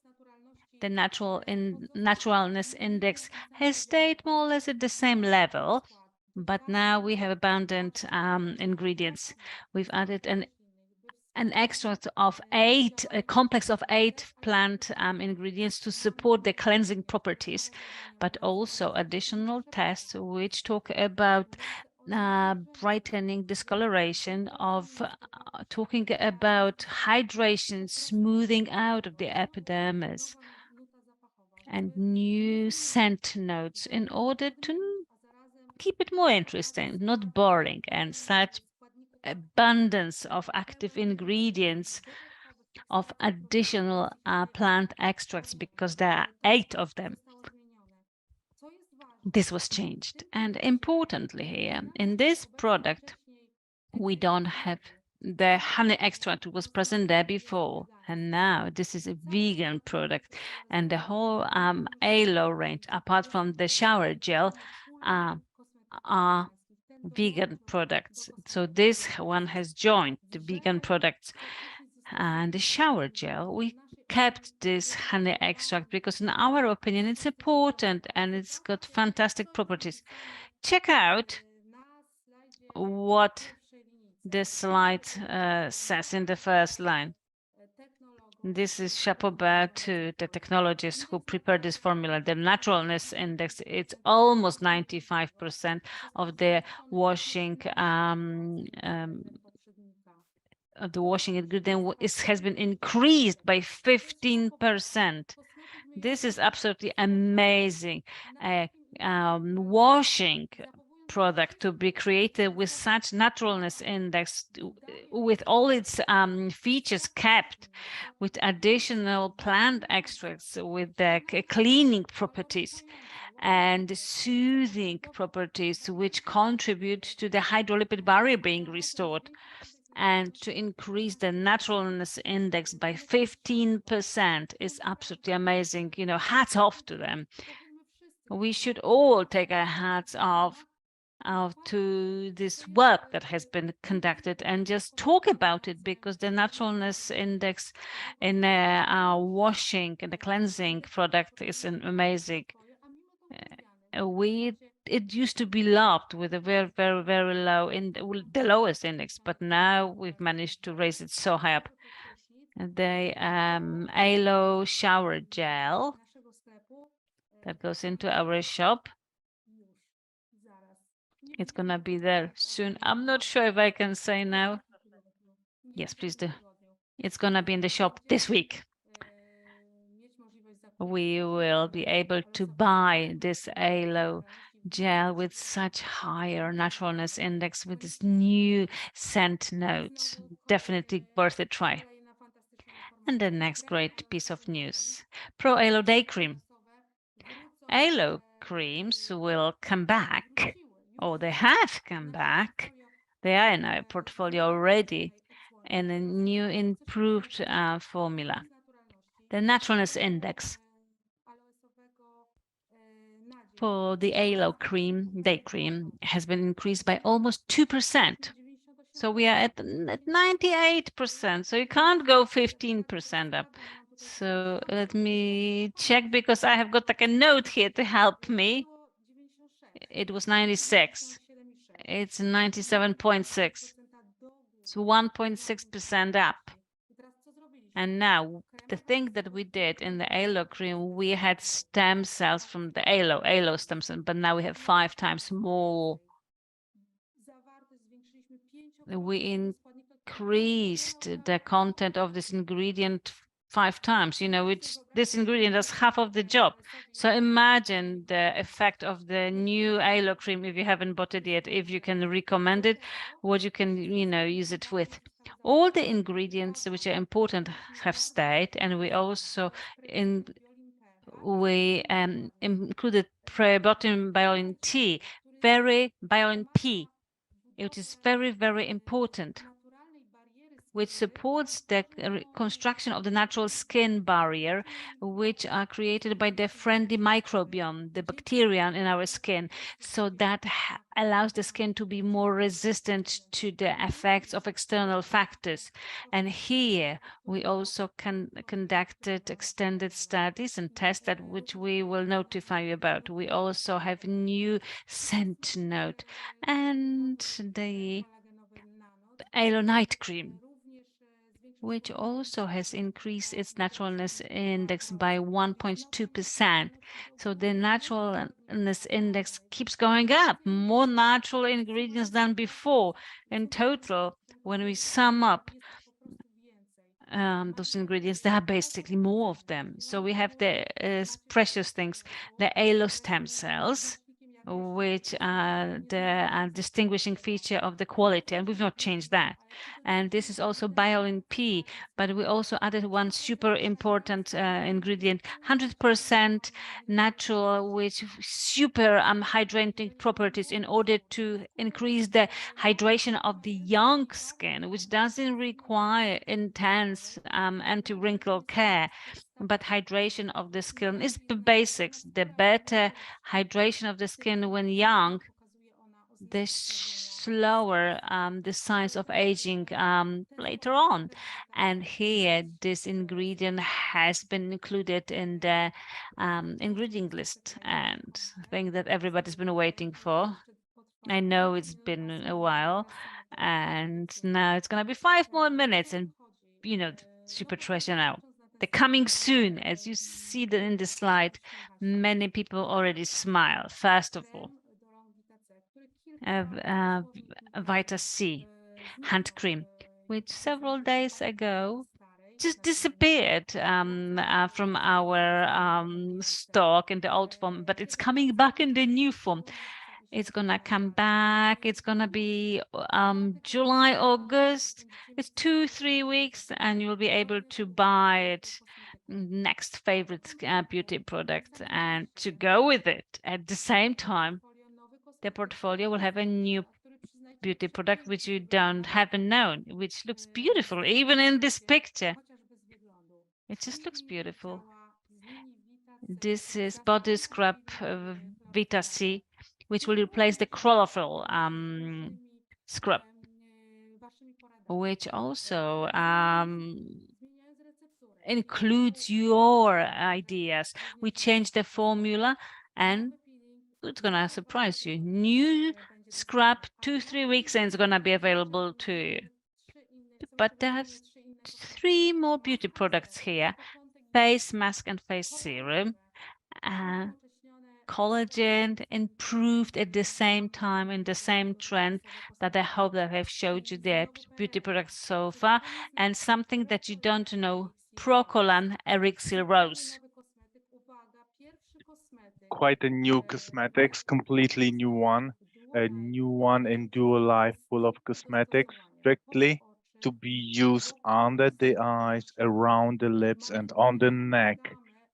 S2: The naturalness index has stayed more or less at the same level, but now we have abundant ingredients. We've added an extract of a complex of 8 plant ingredients to support the cleansing properties, but also additional tests which talk about brightening, discoloration, of talking about hydration, smoothing out of the epidermis, and new scent notes in order to keep it more interesting, not boring, and such abundance of active ingredients, of additional plant extracts, because there are 8 of them. This was changed. And importantly here, in this product, we don't have the honey extract was present there before, and now this is a vegan product, and the whole aloe range, apart from the shower gel, are vegan products. So this one has joined the vegan products. And the shower gel, we kept this honey extract because in our opinion it's important and it's got fantastic properties. Check out what this slide says in the first line. This is chapeau bas to the technologists who prepared this formula. The naturalness index, it's almost 95% of the washing ingredient has been increased by 15%. This is absolutely amazing. Washing product to be created with such naturalness index, with all its features kept, with additional plant extracts, with the cleaning properties and soothing properties, which contribute to the hydrolipid barrier being restored, and to increase the naturalness index by 15% is absolutely amazing. You know, hats off to them. We should all take our hats off to this work that has been conducted and just talk about it, because the naturalness index in our washing and the cleansing product is amazing. It used to be loved with a very, very, very low, the lowest index, but now we've managed to raise it so high up. The aloe shower gel that goes into our shop, it's gonna be there soon. I'm not sure if I can say now. Yes, please do. It's gonna be in the shop this week. We will be able to buy this aloe gel with such higher naturalness index, with this new scent notes. Definitely worth a try. And the next great piece of news, Pro Aloe Day Cream. Aloe creams will come back, or they have come back. They are in our portfolio already in a new improved formula. The naturalness index for the aloe cream, day cream, has been increased by almost 2%. So we are at 98%. So you can't go 15% up. So let me check, because I have got like a note here to help me. It was 96. It's 97.6. So 1.6% up. And now the thing that we did in the aloe cream, we had stem cells from the aloe stem cells, but now we have 5 times more. We increased the content of this ingredient 5 times. You know, this ingredient does half of the job. So imagine the effect of the new aloe cream if you haven't bought it yet, if you can recommend it, what you can, you know, use it with. All the ingredients which are important have stayed, and we also included prebiotin biolin T, biolin P, which is very, very important, which supports the construction of the natural skin barrier, which are created by the friendly microbiome, the bacteria in our skin. So that allows the skin to be more resistant to the effects of external factors. And here we also conducted extended studies and tests that which we will notify you about. We also have new scent note and the aloe night cream, which also has increased its naturalness index by 1.2%. So the naturalness index keeps going up, more natural ingredients than before. In total, when we sum up those ingredients, there are basically more of them. So we have the precious things, the aloe stem cells, which are the distinguishing feature of the quality, and we've not changed that. And this is also biolin P, but we also added one super important ingredient, 100% natural, with super hydrating properties in order to increase the hydration of the young skin, which doesn't require intense anti-wrinkle care. But hydration of the skin is the basics. The better hydration of the skin when young, the slower the signs of aging later on. And here, this ingredient has been included in the ingredient list, and thing that everybody's been waiting for. I know it's been a while, and now it's gonna be 5 more minutes, and you know, super treasure now. They're coming soon, as you see in the slide. Many people already smile. First of all, Vita C hand cream, which several days ago just disappeared from our stock in the old form, but it's coming back in the new form. It's gonna come back. It's gonna be July, August. It's 2-3 weeks, and you'll be able to buy it. Next favorite beauty product, and to go with it at the same time, the portfolio will have a new beauty product which you haven't known, which looks beautiful even in this picture. It just looks beautiful. This is body scrub Vita C, which will replace the chlorophyll scrub, which also includes your ideas. We changed the formula, and it's gonna surprise you. New scrub, 2-3 weeks, and it's gonna be available to you. But there's 3 more beauty products here: face mask and face serum. Collagen improved at the same time in the same trend that I hope that I've showed you the beauty products so far, and something that you don't know, Procolan Elixir Rose.
S3: Quite a new cosmetics, completely new one, a new one in Duo Life, full of cosmetics, strictly to be used under the eyes, around the lips, and on the neck.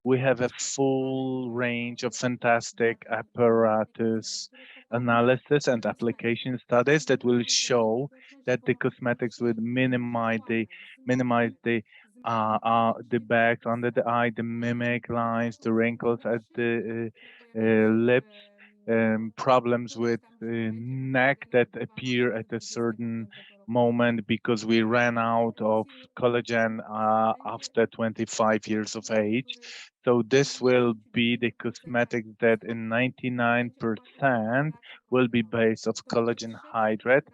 S3: We have a full range of fantastic apparatus analysis and application studies that will show that the cosmetics will minimize the bags under the eye, the mimic lines, the wrinkles at the lips, problems with the neck that appear at a certain moment because we ran out of collagen after 25 years of age. So this will be the cosmetic that in 99% will be based of collagen hydrate.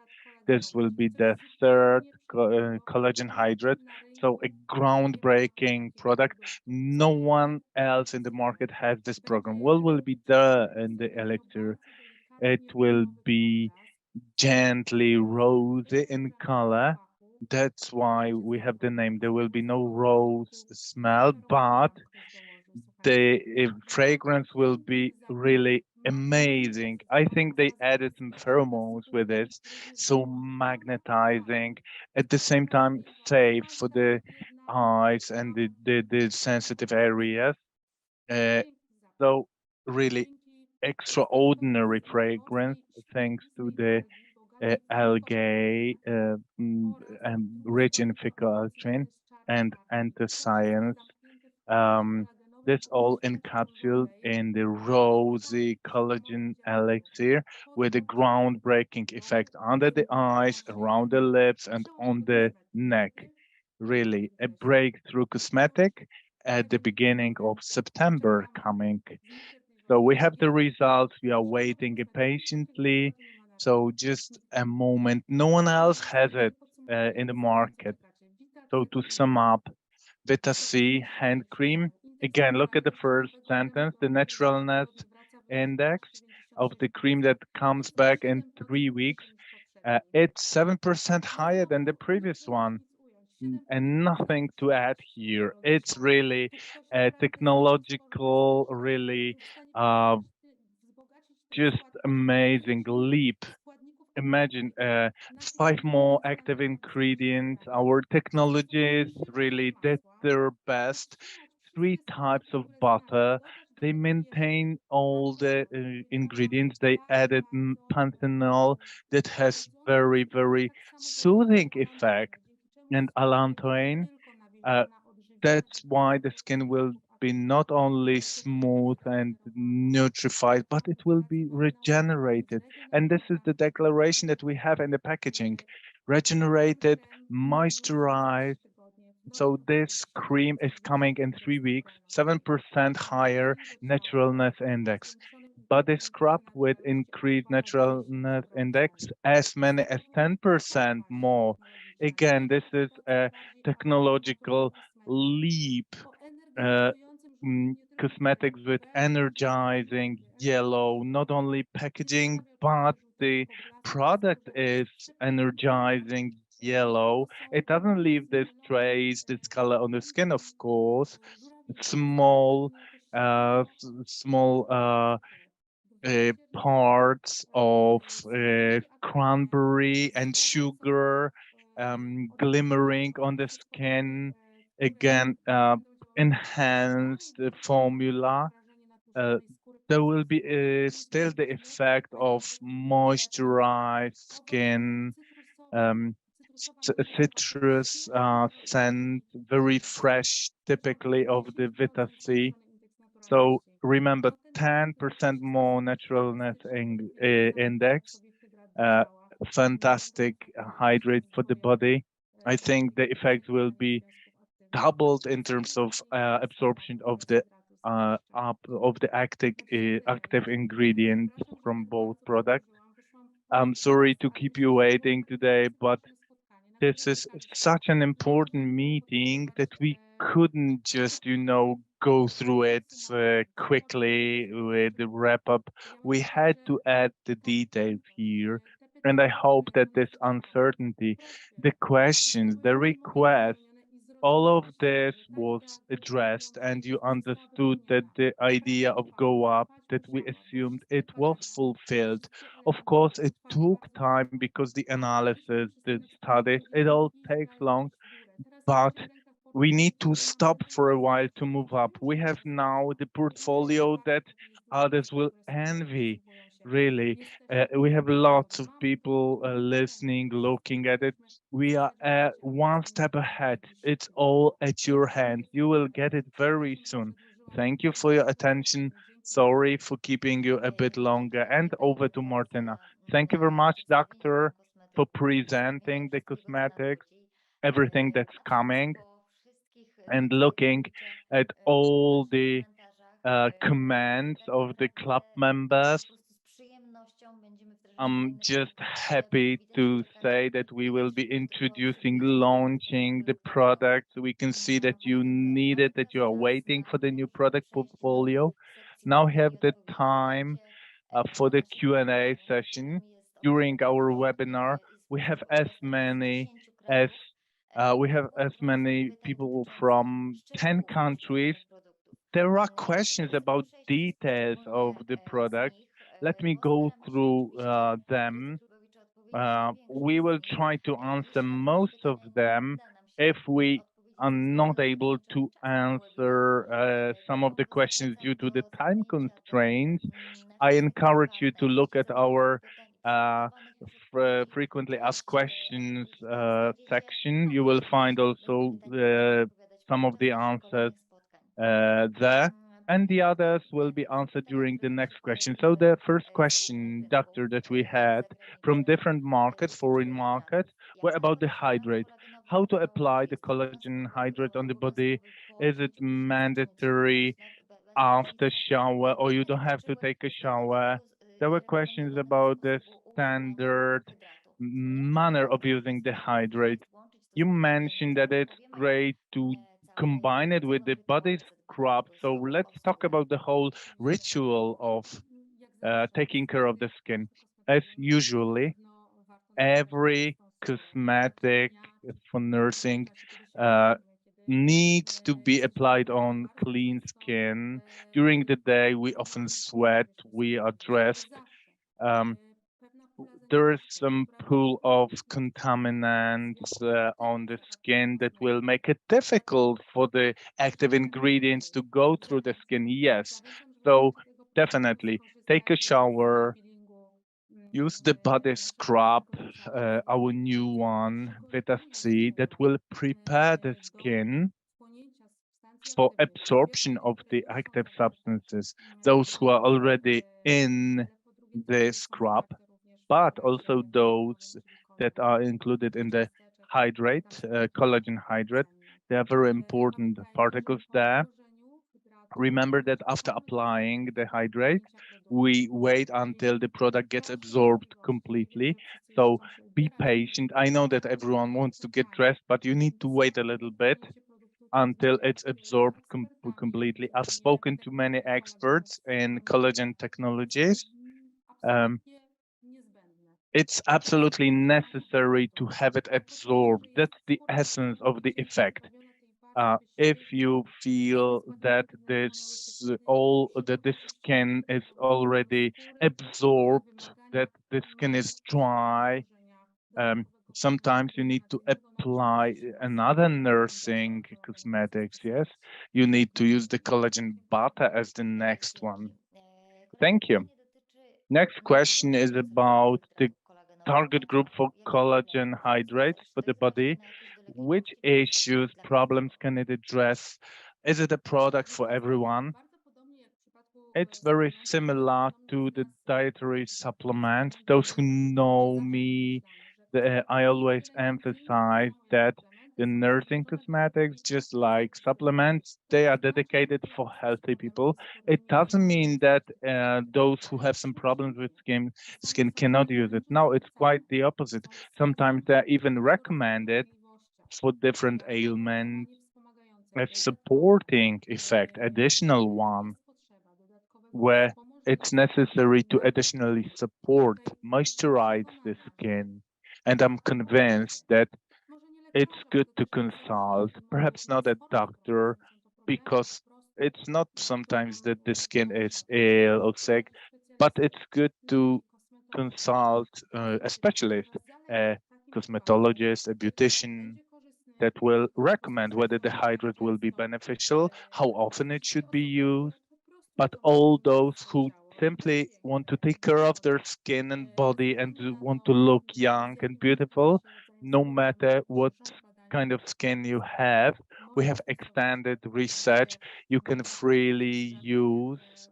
S3: This will be the third collagen hydrate. So a groundbreaking product. No one else in the market has this program. What will be there in the elixir? It will be gently rosy in color. That's why we have the name. There will be no rose smell, but the fragrance will be really amazing. I think they added some pheromones with this, so magnetizing, at the same time safe for the eyes and the sensitive areas. Uh, so really extraordinary fragrance thanks to the algae rich in phycoaltrin and anthocyanins. Um, this all encapsulated in the rosy collagen elixir with a groundbreaking effect under the eyes, around the lips, and on the neck. Really, a breakthrough cosmetic at the beginning of September coming. So we have the results. We are waiting patiently. So just a moment. No one else has it in the market. So to sum up, Vita C hand cream. Again, look at the first sentence, the naturalness index of the cream that comes back in 3 weeks. It's 7% higher than the previous one. And nothing to add here. It's really a technological, really just amazing leap. Imagine 5 more active ingredients. Our technologists really did their best. 3 types of butter. They maintain all the ingredients. They added panthenol that has very, very soothing effect. And allantoin, uh, that's why the skin will be not only smooth and nutrified, but it will be regenerated. And this is the declaration that we have in the packaging: regenerated, moisturized. So this cream is coming in 3 weeks, 7% higher naturalness index. Body scrub with increased naturalness index as many as 10% more. Again, this is a technological leap. Uh, Cosmetics with energizing yellow, not only packaging, but the product is energizing yellow. It doesn't leave this trace, this color on the skin, of course. Small, small parts of cranberry and sugar glimmering on the skin. Again, enhanced formula. Uh, there will be still the effect of moisturized skin, um, citrus scent, very fresh, typically of the Vita C. So remember, 10% more naturalness index, uh, fantastic hydrate for the body. I think the effect will be doubled in terms of absorption of the active ingredients from both products. I'm sorry to keep you waiting today, but this is such an important meeting that we couldn't just, go through it quickly with the wrap up. We had to add the details here. And I hope that this uncertainty, the questions, the requests, all of this was addressed and you understood that the idea of go up that we assumed it was fulfilled. Of course, it took time because the analysis, the studies, it all takes long, but we need to stop for a while to move up. We have now the portfolio that others will envy. Really, we have lots of people listening, looking at it. We are one step ahead. It's all at your hand. You will get it very soon. Thank you for your attention. Sorry for keeping you a bit longer. And over to Martina. Thank you very much, doctor, for presenting the cosmetics, everything that's coming, and looking at all the commands of the club members. I'm just happy to say that we will be introducing, launching the product. We can see that you need it, that you are waiting for the new product portfolio. Now have the time for the Q&A session during our webinar. We have as many as people from 10 countries. There are questions about details of the product. Let me go through them. We will try to answer most of them. If we are not able to answer some of the questions due to the time constraints, I encourage you to look at our frequently asked questions section. You will find also some of the answers there, and the others will be answered during the next question. So the first question, doctor, that we had from different markets, foreign markets, were about the hydrate. How to apply the collagen hydrate on the body? Is it mandatory after shower, or you don't have to take a shower? There were questions about the standard manner of using the hydrate. You mentioned that it's great to combine it with the body scrub. So let's talk about the whole ritual of taking care of the skin. As usually, every cosmetic for nursing needs to be applied on clean skin. During the day, we often sweat, we are dressed. There is some pool of contaminants on the skin that will make it difficult for the active ingredients to go through the skin. Yes, so definitely take a shower, use the body scrub, our new one, Vita C, that will prepare the skin for absorption of the active substances, those who are already in the scrub, but also those that are included in the hydrate, collagen hydrate. They are very important particles there. Remember that after applying the hydrate, we wait until the product gets absorbed completely. So be patient. I know that everyone wants to get dressed, but you need to wait a little bit until it's absorbed completely. I've spoken to many experts in collagen technologies. It's absolutely necessary to have it absorbed. That's the essence of the effect. If you feel that the skin is already absorbed, that the skin is dry, sometimes you need to apply another nursing cosmetics. Yes, you need to use the collagen butter as the next one. Thank you. Next question is about the target group for collagen hydrates for the body. Which issues, problems can it address? Is it a product for everyone? It's very similar to the dietary supplements. Those who know me, I always emphasize that the nursing cosmetics, just like supplements, they are dedicated for healthy people. It doesn't mean that those who have some problems with skin cannot use it. No, it's quite the opposite. Sometimes they're even recommended for different ailments, a supporting effect, additional one, where it's necessary to additionally support, moisturize the skin. And I'm convinced that it's good to consult, perhaps not a doctor, because it's not sometimes that the skin is ill or sick, but it's good to consult a specialist, a cosmetologist, a beautician, that will recommend whether the hydrate will be beneficial, how often it should be used. But all those who simply want to take care of their skin and body and want to look young and beautiful, no matter what kind of skin you have, we have extended research. You can freely use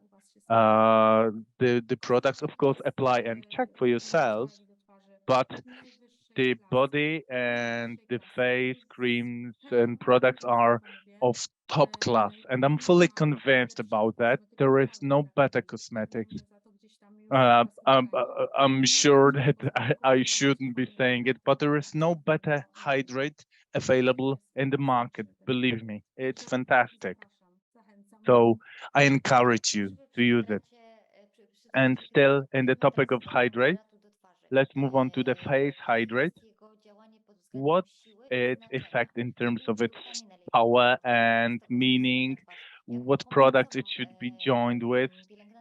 S3: the products. Of course, apply and check for yourself, but the body and the face creams and products are of top class, and I'm fully convinced about that. There is no better cosmetics. I'm sure that I shouldn't be saying it, but there is no better hydrate available in the market. Believe me, it's fantastic. So I encourage you to use it. And still in the topic of hydrate, let's move on to the face hydrate. What's its effect in terms of its power and meaning? What products it should be joined with?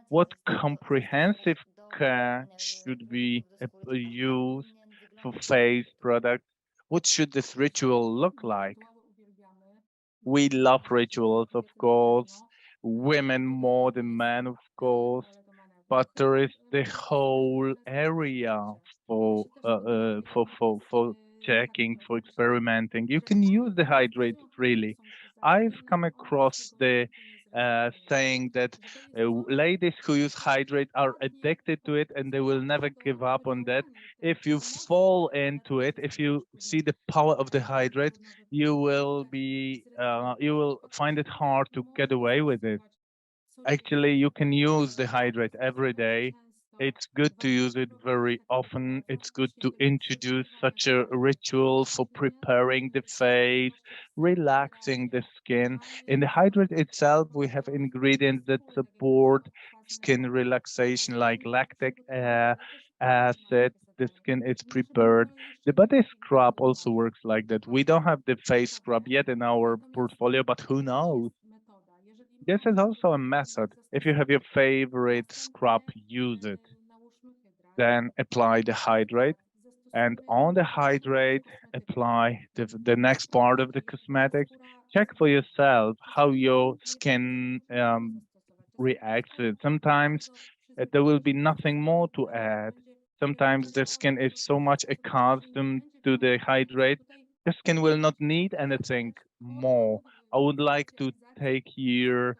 S3: What comprehensive care should be used for face products? What should this ritual look like? We love rituals, of course, women more than men, of course, but there is the whole area for checking, for experimenting. You can use the hydrate freely. I've come across the saying that ladies who use hydrate are addicted to it and they will never give up on that. If you fall into it, if you see the power of the hydrate, you will find it hard to get away with it. Actually, you can use the hydrate every day. It's good to use it very often. It's good to introduce such a ritual for preparing the face, relaxing the skin. In the hydrate itself, we have ingredients that support skin relaxation, like lactic acid. The skin is prepared. The body scrub also works like that. We don't have the face scrub yet in our portfolio, but who knows? This is also a method. If you have your favorite scrub, use it. Then apply the hydrate. And on the hydrate, apply the next part of the cosmetics. Check for yourself how your skin reacts to it. Sometimes there will be nothing more to add. Sometimes the skin is so much accustomed to the hydrate, the skin will not need anything more. I would like to take here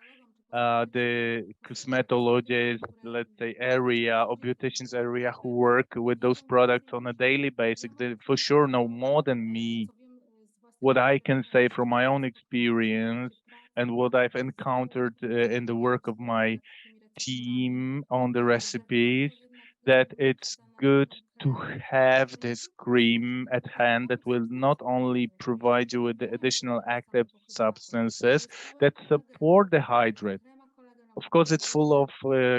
S3: the cosmetologists, let's say, area or beauticians area who work with those products on a daily basis. They for sure know more than me. What I can say from my own experience and what I've encountered in the work of my team on the recipes, that it's good to have this cream at hand that will not only provide you with the additional active substances that support the hydrate. Of course, it's full of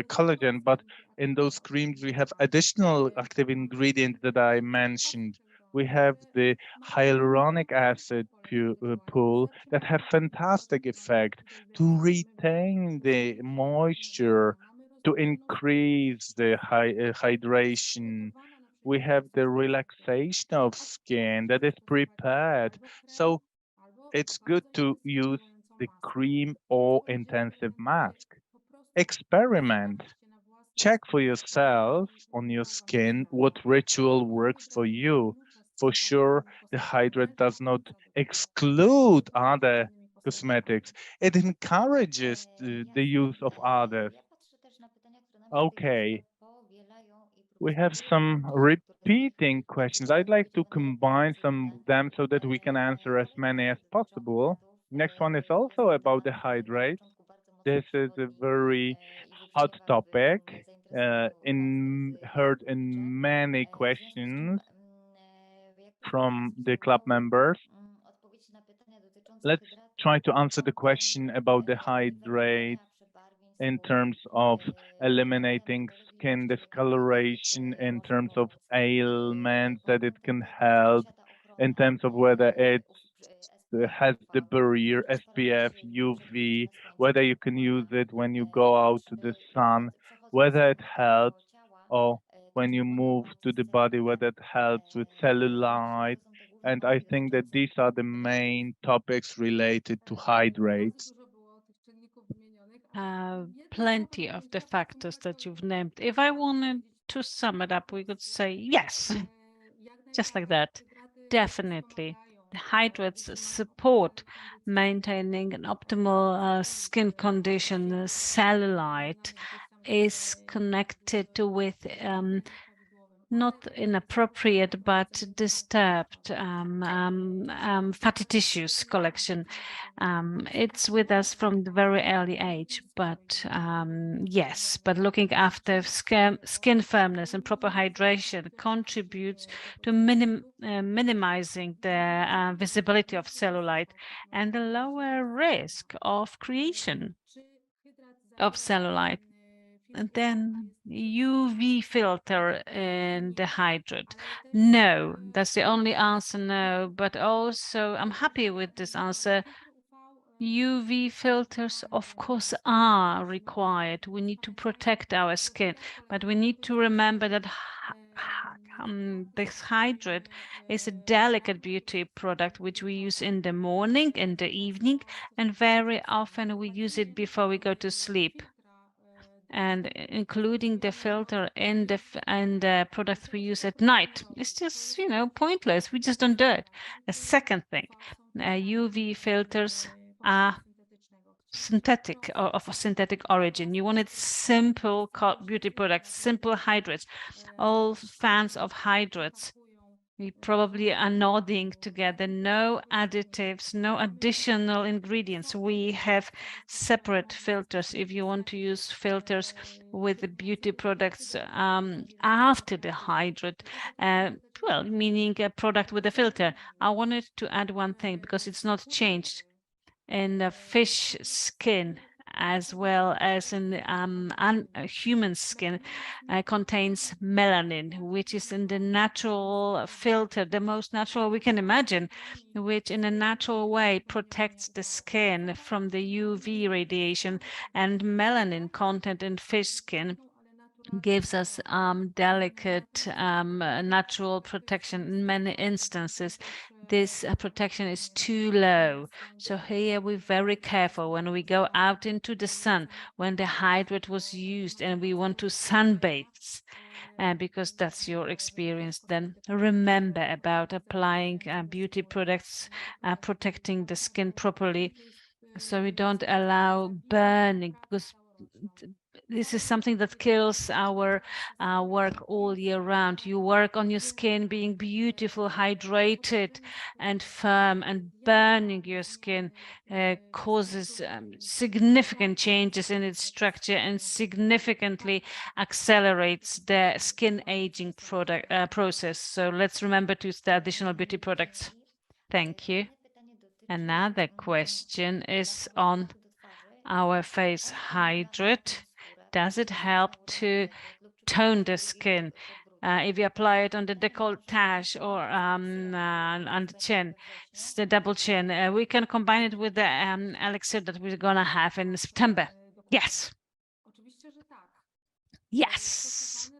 S3: collagen, but in those creams, we have additional active ingredients that I mentioned. We have the hyaluronic acid pool that have fantastic effect to retain the moisture, to increase the hydration. We have the relaxation of skin that is prepared. So it's good to use the cream or intensive mask. Experiment. Check for yourself on your skin what ritual works for you. For sure, the hydrate does not exclude other cosmetics. It encourages the use of others. Okay, we have some repeating questions. I'd like to combine some of them so that we can answer as many as possible. Next one is also about the hydrates. This is a very hot topic, heard in many questions from the club members. Let's try to answer the question about the hydrate in terms of eliminating skin discoloration, in terms of ailments that it can help, in terms of whether it has the barrier SPF, UV, whether you can use it when you go out to the sun, whether it helps, or when you move to the body, whether it helps with cellulite. And I think that these are the main topics related to hydrates.
S2: Plenty of the factors that you've named. If I wanted to sum it up, we could say yes, just like that. Definitely. The hydrates support maintaining an optimal skin condition. The cellulite is connected with not inappropriate, but disturbed fatty tissues collection. It's with us from the very early age, but yes, but looking after skin firmness and proper hydration contributes to minimizing the visibility of cellulite and the lower risk of creation of cellulite. And then UV filter in the hydrate. No, that's the only answer, no. But also, I'm happy with this answer. UV filters, of course, are required. We need to protect our skin, but we need to remember that this hydrate is a delicate beauty product which we use in the morning, in the evening, and very often we use it before we go to sleep. And including the filter in the products we use at night, it's just, pointless. We just don't do it. The second thing, UV filters are synthetic or of a synthetic origin. You wanted simple beauty products, simple hydrates. All fans of hydrates, we probably are nodding together. No additives, no additional ingredients. We have separate filters. If you want to use filters with the beauty products after the hydrate, well, meaning a product with a filter. I wanted to add one thing because it's not changed. In the fish skin, as well as in human skin, contains melanin, which is in the natural filter, the most natural we can imagine, which in a natural way protects the skin from the UV radiation. And melanin content in fish skin gives us delicate natural protection. In many instances, this protection is too low. So here we're very careful when we go out into the sun, when the hydrate was used and we want to sunbathe, because that's your experience, then remember about applying beauty products, protecting the skin properly, so we don't allow burning, because this is something that kills our work all year round. You work on your skin being beautiful, hydrated and firm, and burning your skin causes significant changes in its structure and significantly accelerates the skin aging process. So let's remember to use the additional beauty products. Thank you. Another question is on our face hydrate. Does it help to tone the skin? If you apply it on the décolletage or on the chin, it's the double chin, we can combine it with the elixir that we're gonna have in September. Yes. Yes.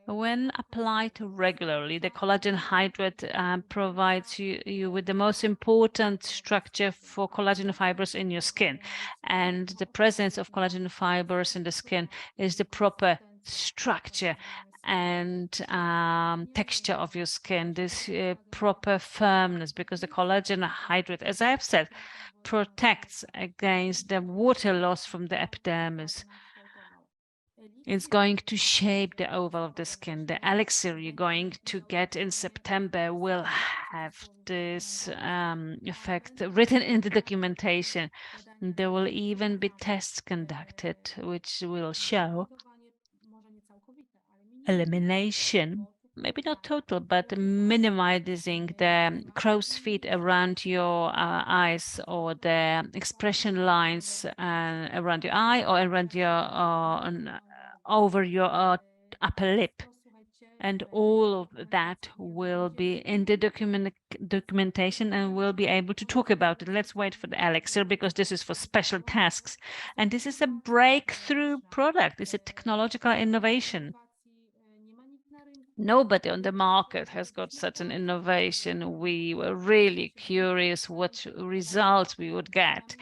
S2: When applied regularly, the collagen hydrate provides you with the most important structure for collagen fibers in your skin. And the presence of collagen fibers in the skin is the proper structure and texture of your skin, this proper firmness, because the collagen hydrate, as I've said, protects against the water loss from the epidermis. It's going to shape the oval of the skin. The elixir you're going to get in September will have this effect written in the documentation. There will even be tests conducted, which will show elimination, maybe not total, but minimizing the crow's feet around your eyes, or the expression lines around your eye, or around your over your upper lip. And all of that will be in the documentation, and we'll be able to talk about it. Let's wait for the elixir, because this is for special tasks. And this is a breakthrough product. It's a technological innovation. Nobody on the market has got such an innovation. We were really curious what results we would get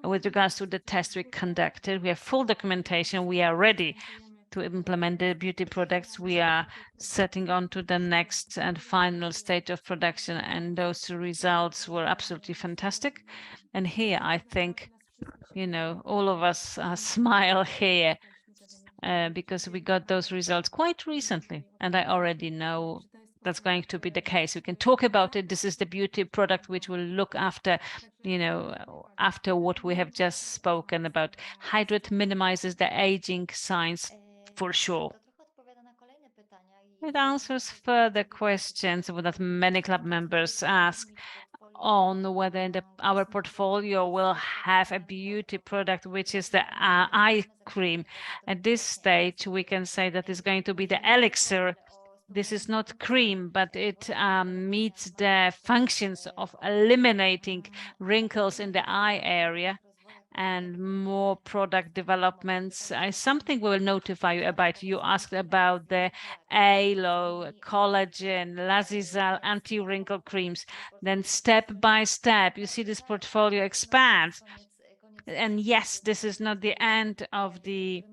S2: with regards to the test we conducted. We have full documentation. We are ready to implement the beauty products. We are setting on to the next and final stage of production, and those results were absolutely fantastic. And here, I think, all of us smile here. because we got those results quite recently, and I already know that's going to be the case. We can talk about it. This is the beauty product which will look after, after what we have just spoken about. Hydrate minimizes the aging signs for sure. It answers further questions that many club members ask on whether our portfolio will have a beauty product, which is the eye cream. At this stage, we can say that it's going to be the elixir. This is not cream, but it meets the functions of eliminating wrinkles in the eye area and more product developments. Something we will notify you about. You asked about the aloe, collagen, Lazizal, anti-wrinkle creams. Then step by step, you see this portfolio expands. And yes, this is not the end of the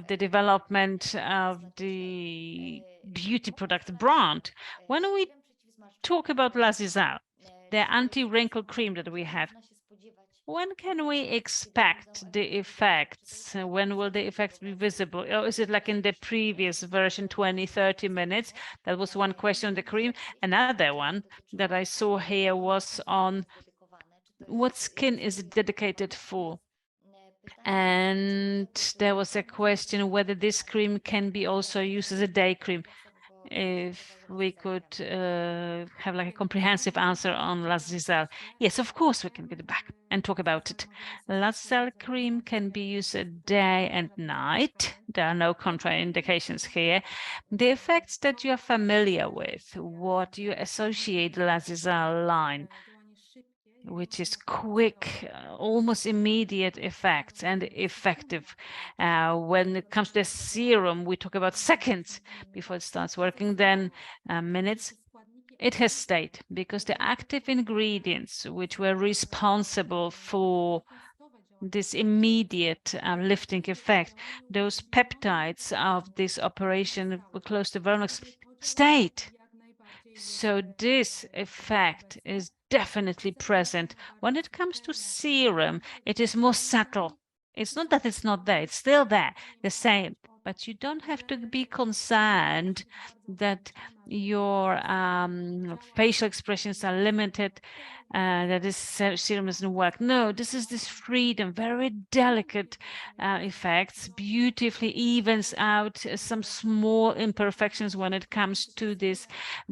S2: development of the beauty product brand. When we talk about Lazizal, the anti-wrinkle cream that we have, when can we expect the effects? When will the effects be visible? Or is it like in the previous version, 20, 30 minutes? That was one question on the cream. Another one that I saw here was on what skin is it dedicated for? And there was a question whether this cream can be also used as a day cream. If we could have like a comprehensive answer on Lazizal. Yes, of course we can get back and talk about it. Lazizal cream can be used day and night. There are no contraindications here. The effects that you are familiar with, what you associate Lazizal line, which is quick, almost immediate effects and effective. When it comes to the serum, we talk about seconds before it starts working, then minutes. It has stayed because the active ingredients which were responsible for this immediate lifting effect, those peptides of this operation close to Vernox stayed. So this effect is definitely present. When it comes to serum, it is more subtle. It's not that it's not there, it's still there, the same. But you don't have to be concerned that your facial expressions are limited, that this serum doesn't work. No, this is this freedom, very delicate effects, beautifully evens out some small imperfections when it comes to this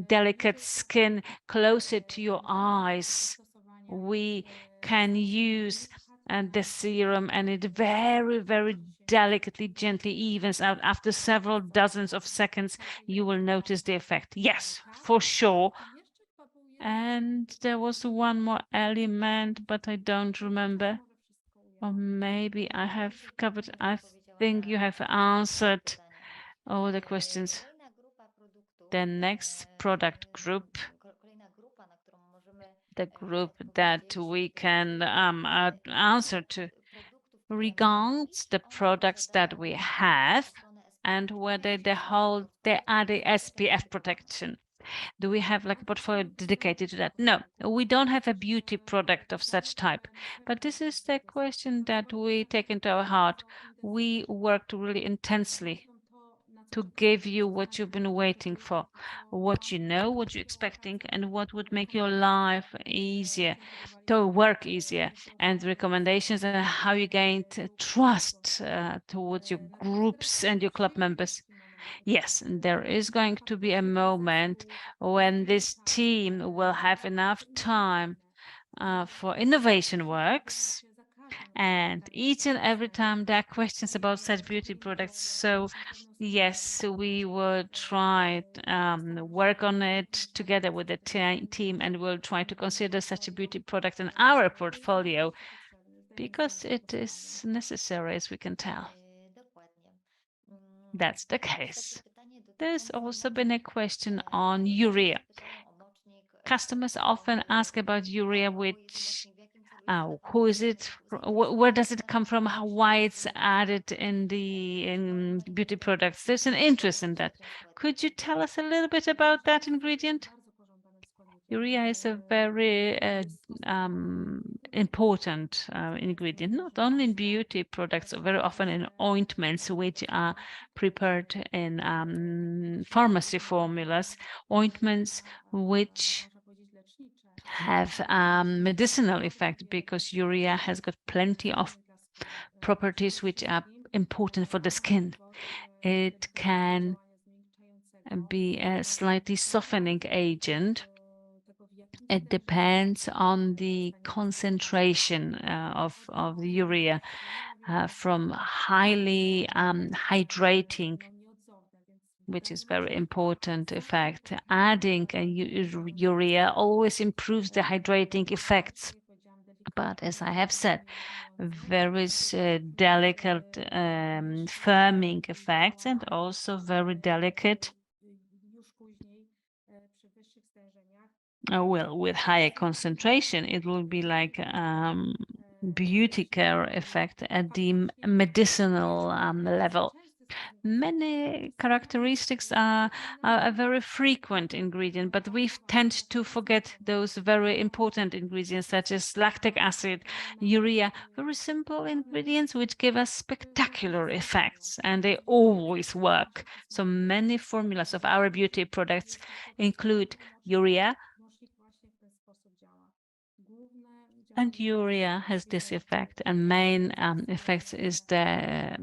S2: delicate skin closer to your eyes. We can use the serum and it very, very delicately, gently evens out. After several dozens of seconds, you will notice the effect. Yes, for sure. And there was one more element, but I don't remember. Or maybe I have covered. I think you have answered all the questions. The next product group, the group that we can answer to, regards the products that we have and whether they hold the SPF protection. Do we have like a portfolio dedicated to that? No, we don't have a beauty product of such type. But this is the question that we take into our heart. We worked really intensely to give you what you've been waiting for, what you know, what you're expecting, and what would make your life easier, to work easier, and recommendations on how you gain trust towards your groups and your club members. Yes, there is going to be a moment when this team will have enough time for innovation works. And each and every time there are questions about such beauty products. So yes, we will try work on it together with the team, and we'll try to consider such a beauty product in our portfolio because it is necessary, as we can tell. That's the case. There's also been a question on urea. Customers often ask about urea, which who is it? Where does it come from? Why it's added in beauty products? There's an interest in that. Could you tell us a little bit about that ingredient? Urea is a very important ingredient, not only in beauty products, very often in ointments, which are prepared in pharmacy formulas, ointments which have medicinal effect, because urea has got plenty of properties which are important for the skin. It can be a slightly softening agent. It depends on the concentration of the urea, from highly hydrating, which is very important effect. Adding a urea always improves the hydrating effects. But as I have said, there is delicate firming effects and also very delicate, well, with higher concentration, it will be like beauty care effect at the medicinal level. Many characteristics are a very frequent ingredient, but we tend to forget those very important ingredients such as lactic acid, urea, very simple ingredients which give us spectacular effects, and they always work. So many formulas of our beauty products include urea, and urea has this effect, and main effects is the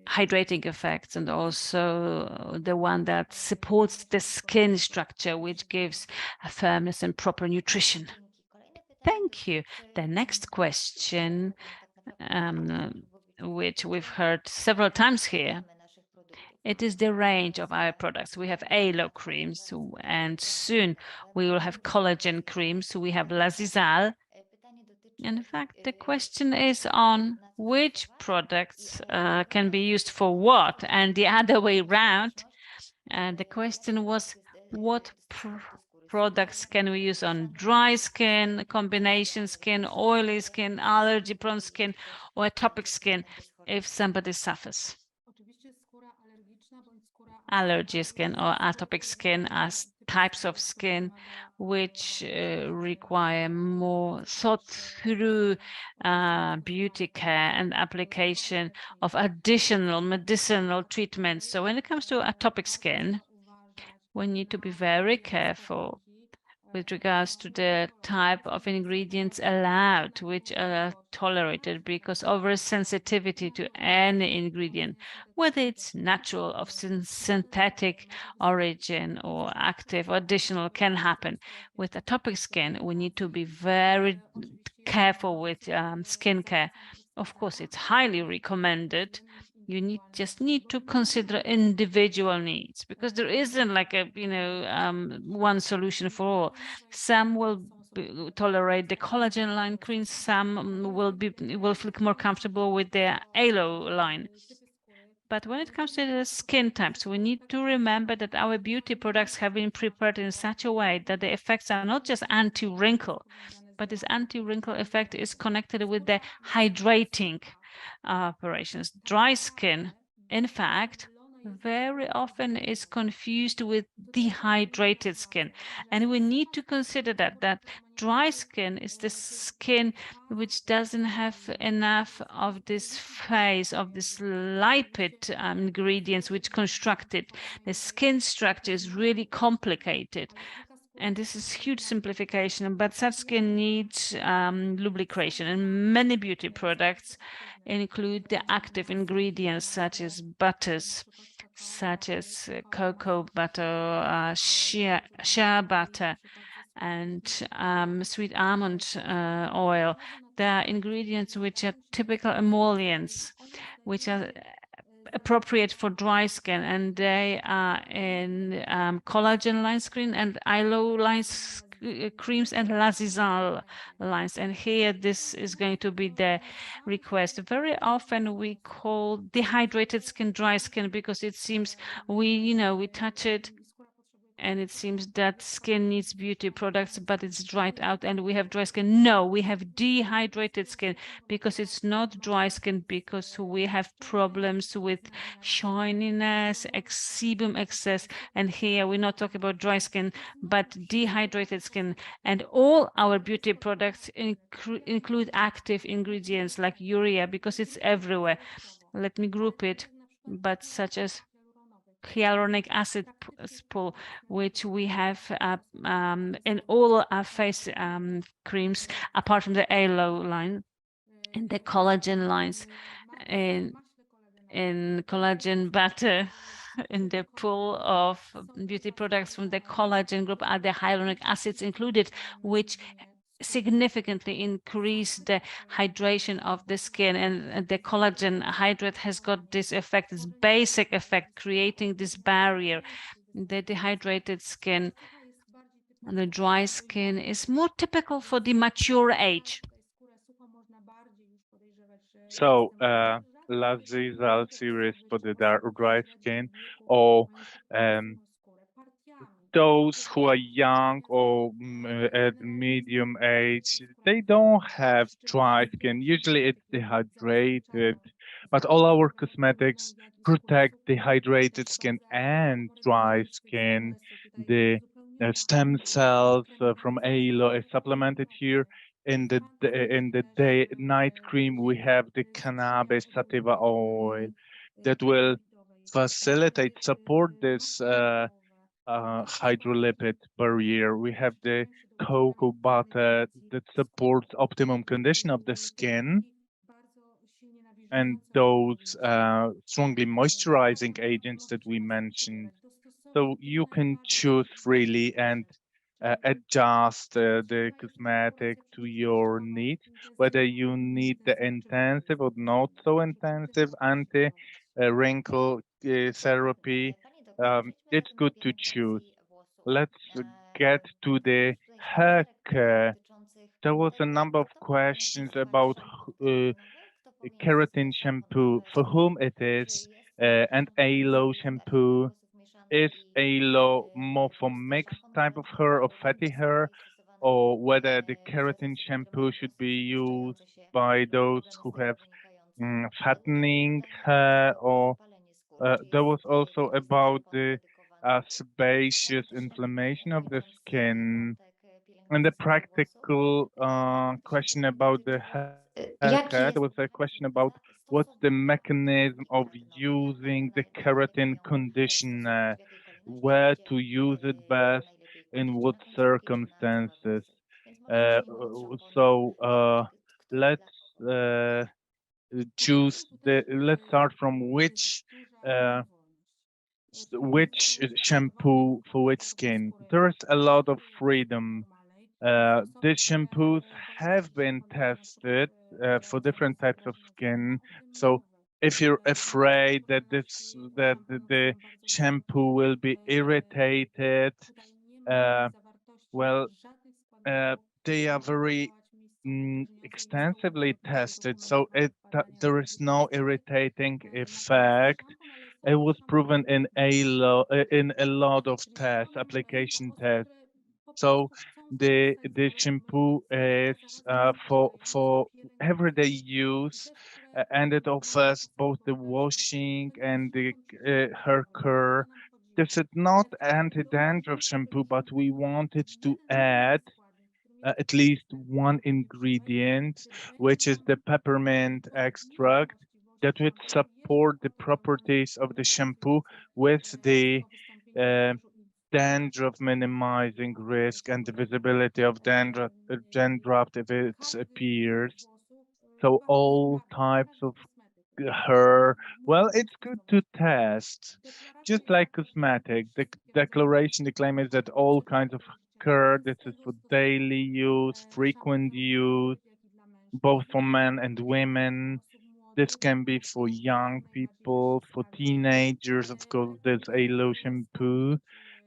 S2: hydrating effects, and also the one that supports the skin structure, which gives a firmness and proper nutrition. Thank you. The next question, which we've heard several times here, it is the range of our products. We have aloe creams, and soon we will have collagen creams. We have Lazizal. In fact, the question is on which products can be used for what, and the other way around. And the question was, what products can we use on dry skin, combination skin, oily skin, allergy-prone skin, or atopic skin if somebody suffers? Allergy skin or atopic skin as types of skin which require more thought through beauty care and application of additional medicinal treatments. So when it comes to atopic skin, we need to be very careful with regards to the type of ingredients allowed, which are tolerated, because oversensitivity to any ingredient, whether it's natural or synthetic origin or active or additional, can happen. With atopic skin, we need to be very careful with skincare. Of course, it's highly recommended. You just need to consider individual needs, because there isn't like a one solution for all. Some will tolerate the collagen line creams, some will feel more comfortable with the aloe line. But when it comes to the skin types, we need to remember that our beauty products have been prepared in such a way that the effects are not just anti-wrinkle, but this anti-wrinkle effect is connected with the hydrating operations. Dry skin, in fact, very often is confused with dehydrated skin. And we need to consider that dry skin is the skin which doesn't have enough of this phase of this lipid ingredients which construct it. The skin structure is really complicated. And this is huge simplification, but such skin needs lubrication, and many beauty products include the active ingredients such as butters, such as cocoa butter, shea butter, and sweet almond oil. They are ingredients which are typical emollients, which are appropriate for dry skin, and they are in collagen line cream and aloe lines creams and Lazizal lines. And here this is going to be the request. Very often we call dehydrated skin dry skin because it seems we touch it and it seems that skin needs beauty products, but it's dried out and we have dry skin. No, we have dehydrated skin because it's not dry skin, because we have problems with shininess, sebum excess. And here we're not talking about dry skin, but dehydrated skin. And all our beauty products include active ingredients like urea, because it's everywhere. Let me group it, but such as hyaluronic acid spool, which we have in all our face creams, apart from the aloe line and the collagen lines, in collagen butter. In the pool of beauty products from the collagen group are the hyaluronic acids included, which significantly increase the hydration of the skin, and the collagen hydrate has got this effect, this basic effect, creating this barrier. The dehydrated skin and the dry skin is more typical for the mature age.
S3: So, last result series for the dry skin, or those who are young or at medium age, they don't have dry skin. Usually it's dehydrated, but all our cosmetics protect dehydrated skin and dry skin. The stem cells from aloe is supplemented here. In the day night cream, we have the cannabis sativa oil that will facilitate, support this hydrolipid barrier. We have the cocoa butter that supports optimum condition of the skin, and those strongly moisturizing agents that we mentioned. So you can choose freely and adjust the cosmetic to your needs, whether you need the intensive or not so intensive anti wrinkle therapy. It's good to choose. Let's get to the hair care. There was a number of questions about keratin shampoo, for whom it is, and aloe shampoo. Is aloe more for mixed type of hair or fatty hair, or whether the keratin shampoo should be used by those who have fattening hair, or there was also about the sebaceous inflammation of the skin, and the practical question about the hair care. There was a question about what's the mechanism of using the keratin conditioner, where to use it best, in what circumstances. Uh, so let's choose the. Let's start from uh, which shampoo for which skin. There's a lot of freedom. These shampoos have been tested for different types of skin. So if you're afraid that the shampoo will be irritated, uh, well, uh, they are very extensively tested, so there is no irritating effect. It was proven in in a lot of tests, application tests. So the shampoo is for everyday use, and it offers both the washing and the hair care. This is not anti-dandruff shampoo, but we wanted to add at least one ingredient, which is the peppermint extract, that would support the properties of the shampoo with the uh, dandruff minimizing risk and the visibility of dandruff if it appears. So all types of hair, well, it's good to test. Just like cosmetic, the declaration, the claim is that all kinds of hair, this is for daily use, frequent use, both for men and women. This can be for young people, for teenagers. Of course, there's aloe shampoo.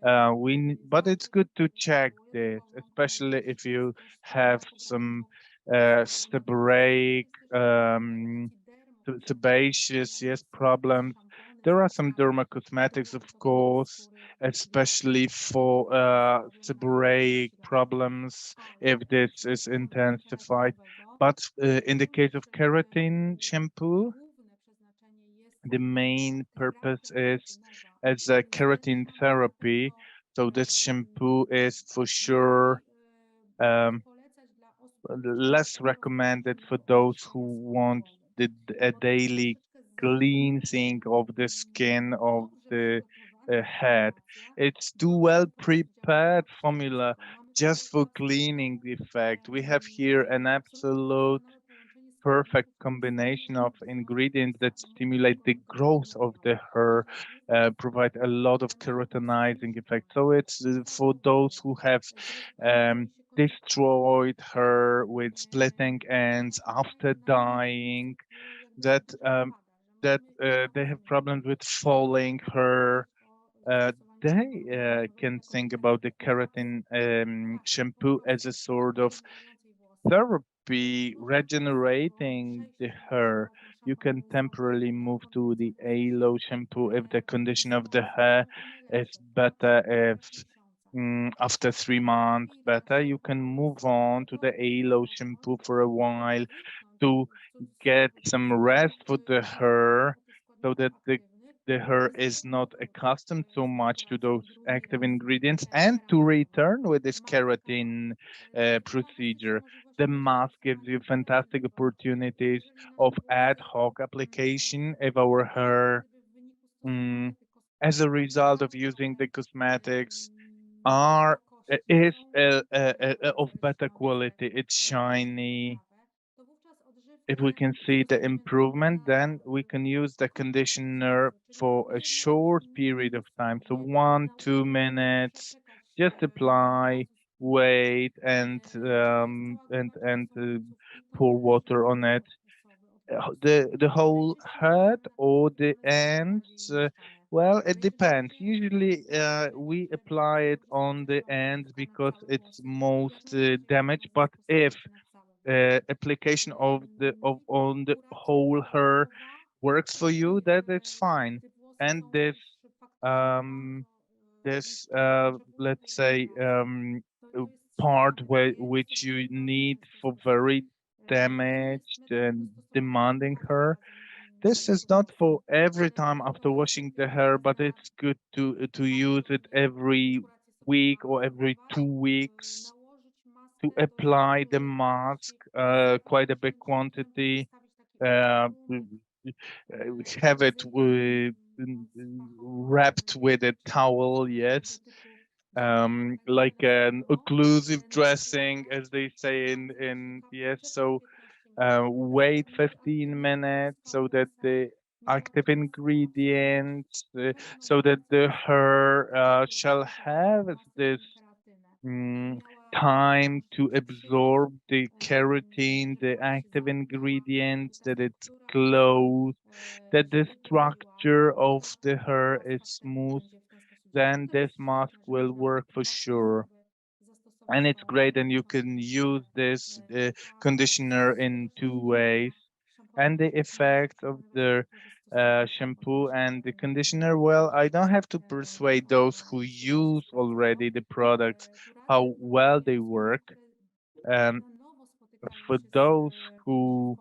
S3: But it's good to check this, especially if you have some seborrheic, sebaceous, yes, problems. There are some dermacosmetics, of course, especially for seborrheic problems, if this is intensified. But in the case of keratin shampoo, the main purpose is as a keratin therapy. So this shampoo is for sure um, less recommended for those who want a daily cleansing of the skin of the head. It's too well prepared formula just for cleaning effect. We have here an absolute perfect combination of ingredients that stimulate the growth of the hair, provide a lot of keratinizing effect. So it's for those who have destroyed hair with splitting ends after dyeing, that they have problems with falling hair. They can think about the keratin shampoo as a sort of therapy, regenerating the hair. You can temporarily move to the aloe shampoo if the condition of the hair is better. If after 3 months better, you can move on to the aloe shampoo for a while to get some rest for the hair, so that the hair is not accustomed so much to those active ingredients, and to return with this keratin procedure. The mask gives you fantastic opportunities of ad hoc application if our hair, as a result of using the cosmetics, are is of better quality. It's shiny. If we can see the improvement, then we can use the conditioner for a short period of time. So 1-2 minutes, just apply, wait, and pour water on it. The whole head or the ends, well, it depends. Usually we apply it on the ends because it's most damaged. But if application of the of on the whole hair works for you, that it's fine. And um this let's say part which you need for very damaged and demanding hair, this is not for every time after washing the hair, but it's good to use it every week or every 2 weeks, to apply the mask, quite a big quantity, uh, have it wrapped with a towel, yes, like an occlusive dressing, as they say in yes. So wait 15 minutes so that the active ingredients, so that the hair shall have this mm, time to absorb the keratin, the active ingredients, that it's close, that the structure of the hair is smooth, then this mask will work for sure. And it's great, and you can use this conditioner in 2 ways. And the effect of the shampoo and the conditioner, well, I don't have to persuade those who use already the products how well they work. Um, for those who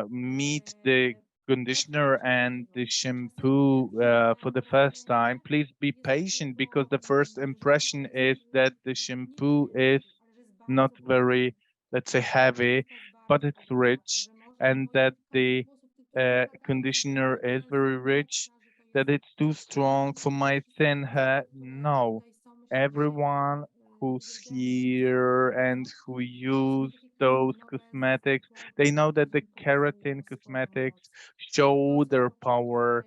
S3: meet the conditioner and the shampoo for the first time, please be patient, because the first impression is that the shampoo is not very, let's say, heavy, but it's rich, and that the conditioner is very rich, that it's too strong for my thin hair. No, everyone who's here and who use those cosmetics, they know that the keratin cosmetics show their power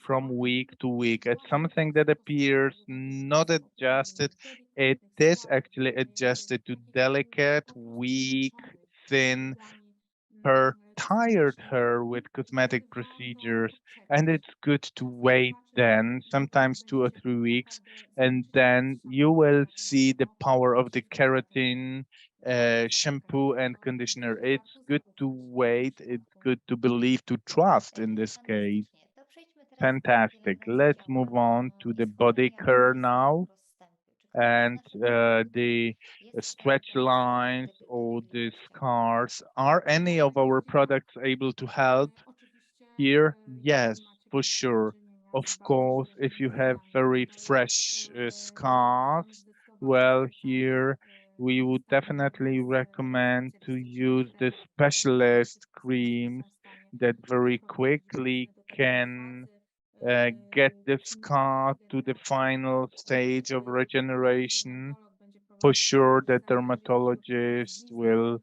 S3: from week to week. It's something that appears not adjusted. It is actually adjusted to delicate, weak, thin hair, tired hair with cosmetic procedures. And it's good to wait then, sometimes 2 or 3 weeks, and then you will see the power of the keratin shampoo and conditioner. It's good to wait. It's good to believe, to trust in this case. Fantastic. Let's move on to the body care now. And the stretch lines or the scars. Are any of our products able to help here? Yes, for sure. Of course, if you have very fresh scars, well, here we would definitely recommend to use the specialist creams that very quickly can get the scar to the final stage of regeneration. For sure, the dermatologist will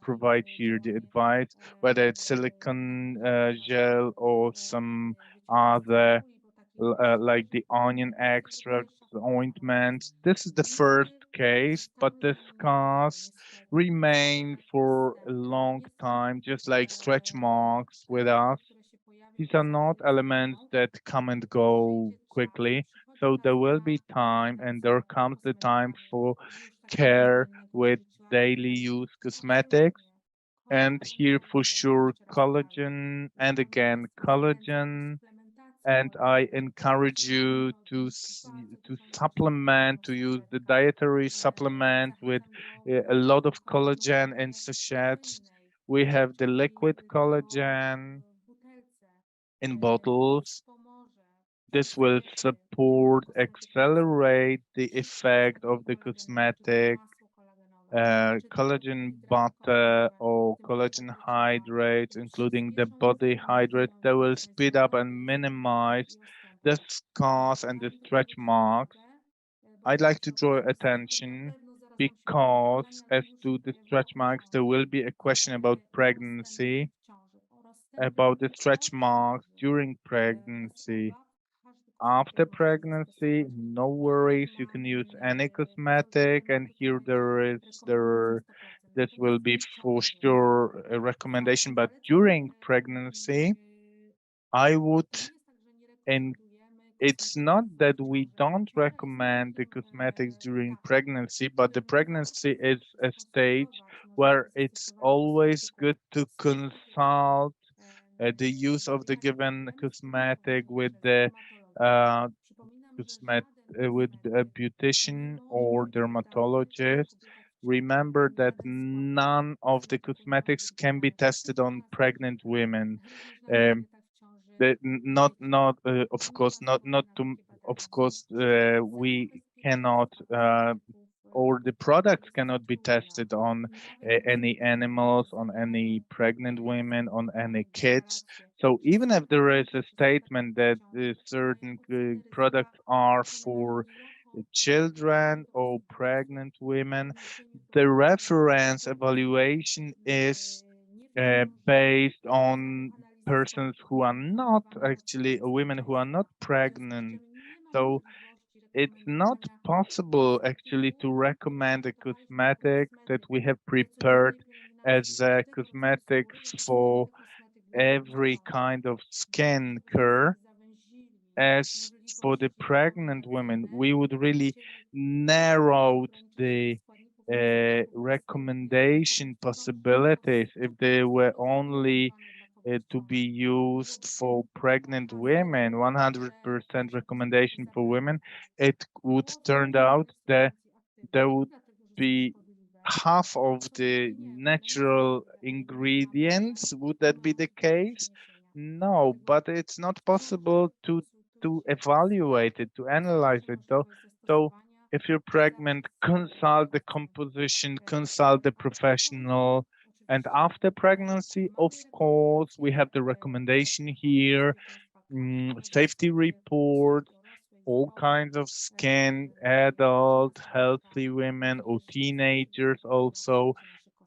S3: provide here the advice, whether it's silicone gel or some other like the onion extracts, ointments. This is the first case, but the scars remain for a long time, just like stretch marks with us. These are not elements that come and go quickly. So there will be time, and there comes the time for care with daily use cosmetics. And here for sure, collagen, and again, collagen. And I encourage you to supplement, to use the dietary supplement with a lot of collagen in sachets. We have the liquid collagen in bottles. This will support, accelerate the effect of the cosmetic. Collagen butter or collagen hydrates, including the body hydrates, that will speed up and minimize the scars and the stretch marks. I'd like to draw attention because as to the stretch marks, there will be a question about pregnancy, about the stretch marks during pregnancy. After pregnancy, no worries, you can use any cosmetic, and here this will be for sure a recommendation, but during pregnancy, I would, and it's not that we don't recommend the cosmetics during pregnancy, but the pregnancy is a stage where it's always good to consult the use of the given cosmetic with the uh, with a beautician or dermatologist. Remember that none of the cosmetics can be tested on pregnant women. Um, not of course not to of course we cannot or the products cannot be tested on any animals, on any pregnant women, on any kids. So even if there is a statement that certain products are for children or pregnant women, the reference evaluation is based on persons who are not actually women who are not pregnant. So it's not possible actually to recommend a cosmetic that we have prepared as a cosmetic for every kind of skin care. As for the pregnant women, we would really narrow the recommendation possibilities if they were only to be used for pregnant women, 100% recommendation for women. It would turn out that there would be half of the natural ingredients. Would that be the case? No, but it's not possible to evaluate it, to analyze it though. So if you're pregnant, consult the composition, consult the professional. And after pregnancy, of course, we have the recommendation here, safety reports, all kinds of skin, adult, healthy women or teenagers also.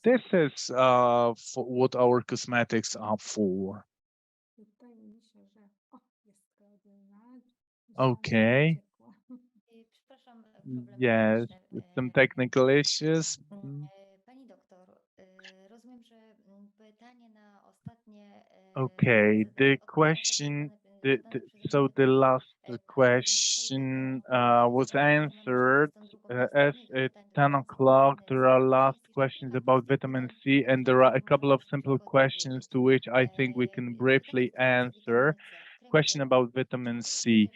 S3: This is for what our cosmetics are for. Okay. Yes, some technical issues.
S1: Pani doktor, rozumiem, że pytanie na ostatnie
S3: Okay, the
S1: odpowiadające
S3: question
S1: pytanie
S3: So the last question was answered as at 10 o'clock. There are last questions about vitamin C, and there are a couple of simple questions to which I think we can briefly answer. Question about vitamin C.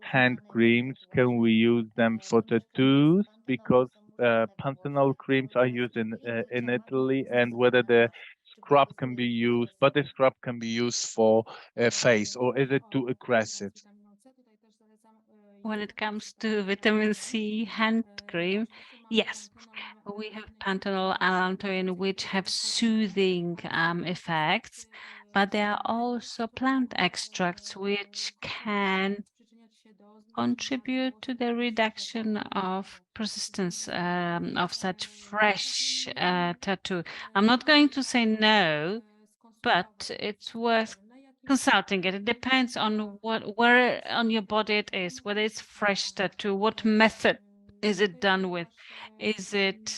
S3: Hand creams, can we use them for tattoos? Because panthenol creams are used in Italy, and whether the scrub can be used, body scrub can be used for face, or is it too aggressive?
S2: When it comes to vitamin C hand cream, yes, we have panthenol and allantoin, which have soothing effects, but there are also plant extracts which can contribute to the reduction of persistence of such fresh tattoo. I'm not going to say no, but it's worth consulting it. It depends on where on your body it is, whether it's fresh tattoo, what method is it done with? Is it,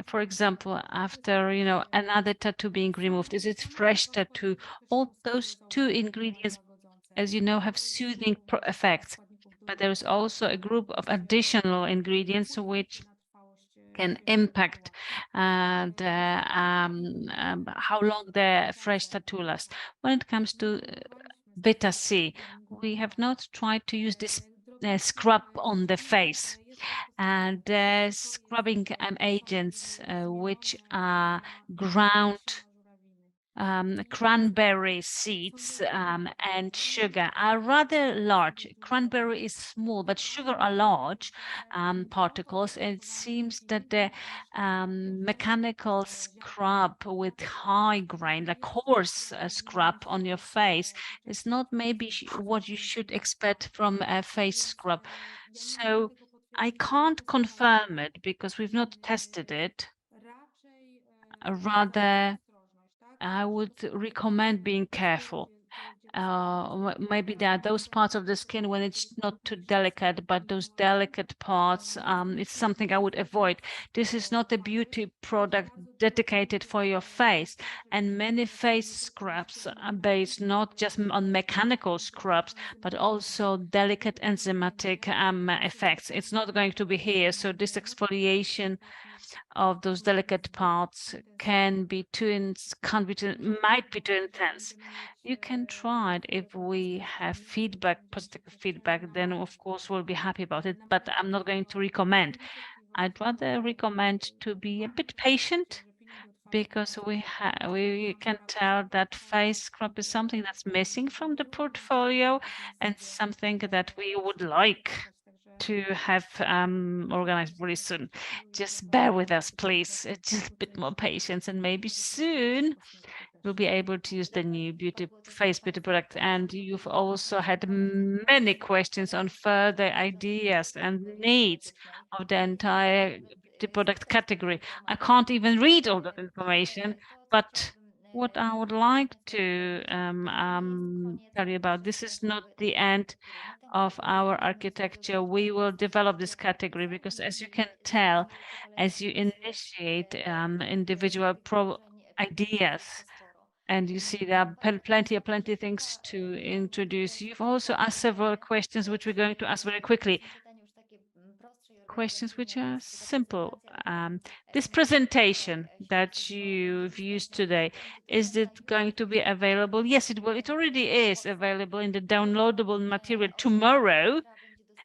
S2: for example, after another tattoo being removed, is it fresh tattoo? All those two ingredients, as you know, have soothing effects, but there's also a group of additional ingredients which can impact how long the fresh tattoo lasts. When it comes to Beta C, we have not tried to use this scrub on the face. And scrubbing agents which are ground cranberry seeds and sugar are rather large. Cranberry is small, but sugar are large particles. It seems that the mechanical scrub with high grain, like coarse scrub on your face, is not maybe what you should expect from a face scrub. So I can't confirm it because we've not tested it. Rather, I would recommend being careful. Maybe there are those parts of the skin when it's not too delicate, but those delicate parts, it's something I would avoid. This is not a beauty product dedicated for your face, and many face scrubs are based not just on mechanical scrubs, but also delicate enzymatic effects. It's not going to be here, so this exfoliation of those delicate parts might be too intense. You can try it. If we have positive feedback, then of course we'll be happy about it, but I'm not going to recommend. I'd rather recommend to be a bit patient, because we can tell that face scrub is something that's missing from the portfolio and something that we would like to have organized really soon. Just bear with us, please. Just a bit more patience, and maybe soon we'll be able to use the new face beauty product. And you've also had many questions on further ideas and needs of the entire beauty product category. I can't even read all that information, but what I would like to tell you about, this is not the end of our architecture. We will develop this category because, as you can tell, as you initiate individual ideas, and you see there are plenty of things to introduce. You've also asked several questions, which we're going to ask very quickly. Questions which are simple. This presentation that you've used today, is it going to be available? Yes, it will. It already is available in the downloadable material tomorrow.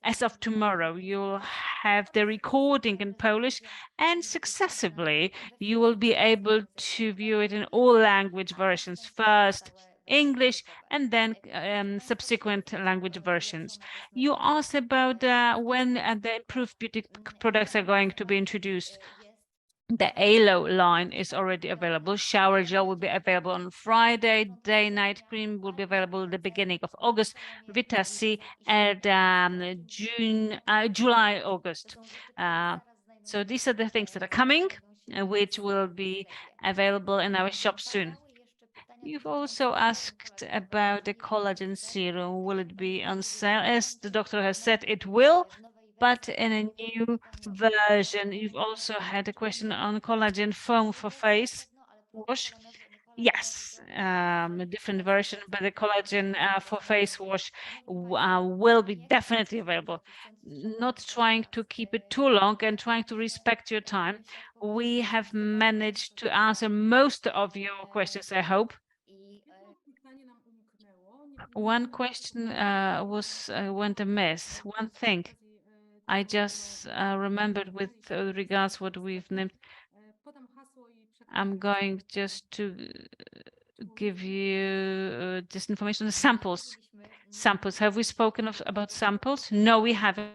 S2: As of tomorrow, you'll have the recording in Polish, and successively you will be able to view it in all language versions, first English and then subsequent language versions. You asked about when the improved beauty products are going to be introduced. The ALO line is already available. Shower gel will be available on Friday. Day-night cream will be available at the beginning of August. Vita C at July, August. So these are the things that are coming, which will be available in our shop soon. You've also asked about the collagen serum. Will it be on sale? As the doctor has said, it will, but in a new version. You've also had a question on collagen foam for face wash. Yes, a different version, but the collagen for face wash will be definitely available. Not trying to keep it too long and trying to respect your time. We have managed to answer most of your questions, I hope. One question went amiss. One thing I just remembered with regards what we've named. I'm going just to give you this information. The samples. Samples. Have we spoken about samples? No, we haven't,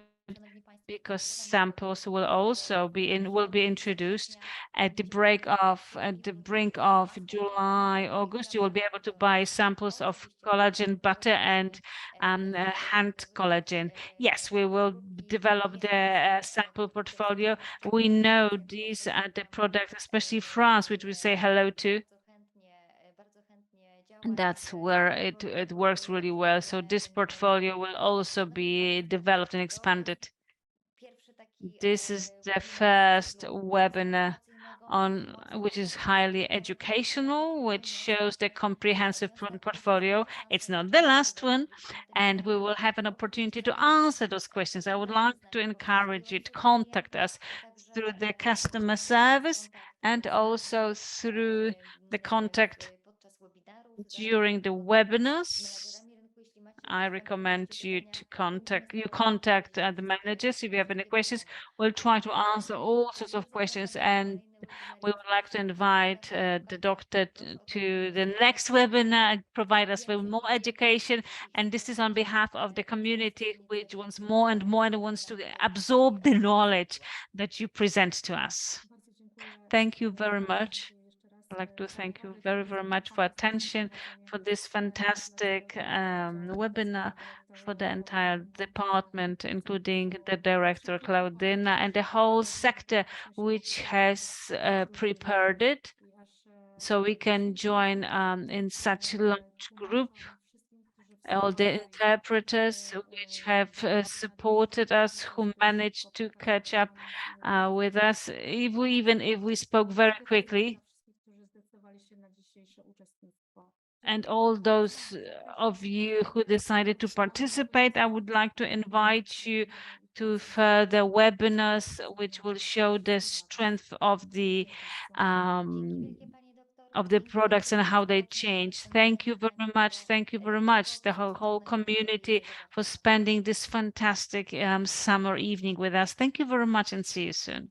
S2: because samples will also be introduced at the brink of July, August. You will be able to buy samples of collagen butter and hand collagen. Yes, we will develop the sample portfolio. We know these are the products, especially France, which we say hello to. And that's where it works really well. So this portfolio will also be developed and expanded. This is the first webinar on which is highly educational, which shows the comprehensive portfolio. It's not the last one, and we will have an opportunity to answer those questions. I would like to encourage you to contact us through the customer service and also through the contact during the webinars. I recommend you to contact the managers if you have any questions. We'll try to answer all sorts of questions, and we would like to invite the doctor to the next webinar and provide us with more education. And this is on behalf of the community, which wants more and more and wants to absorb the knowledge that you present to us. Thank you very much. I'd like to thank you very, very much for attention, for this fantastic webinar, for the entire department, including the director, Claudina, and the whole sector, which has prepared it, so we can join in such a large group. All the interpreters which have supported us, who managed to catch up with us, even if we spoke very quickly. And all those of you who decided to participate, I would like to invite you to further webinars, which will show the strength of the products and how they change. Thank you very much. Thank you very much, the whole community, for spending this fantastic summer evening with us. Thank you very much, and see you soon.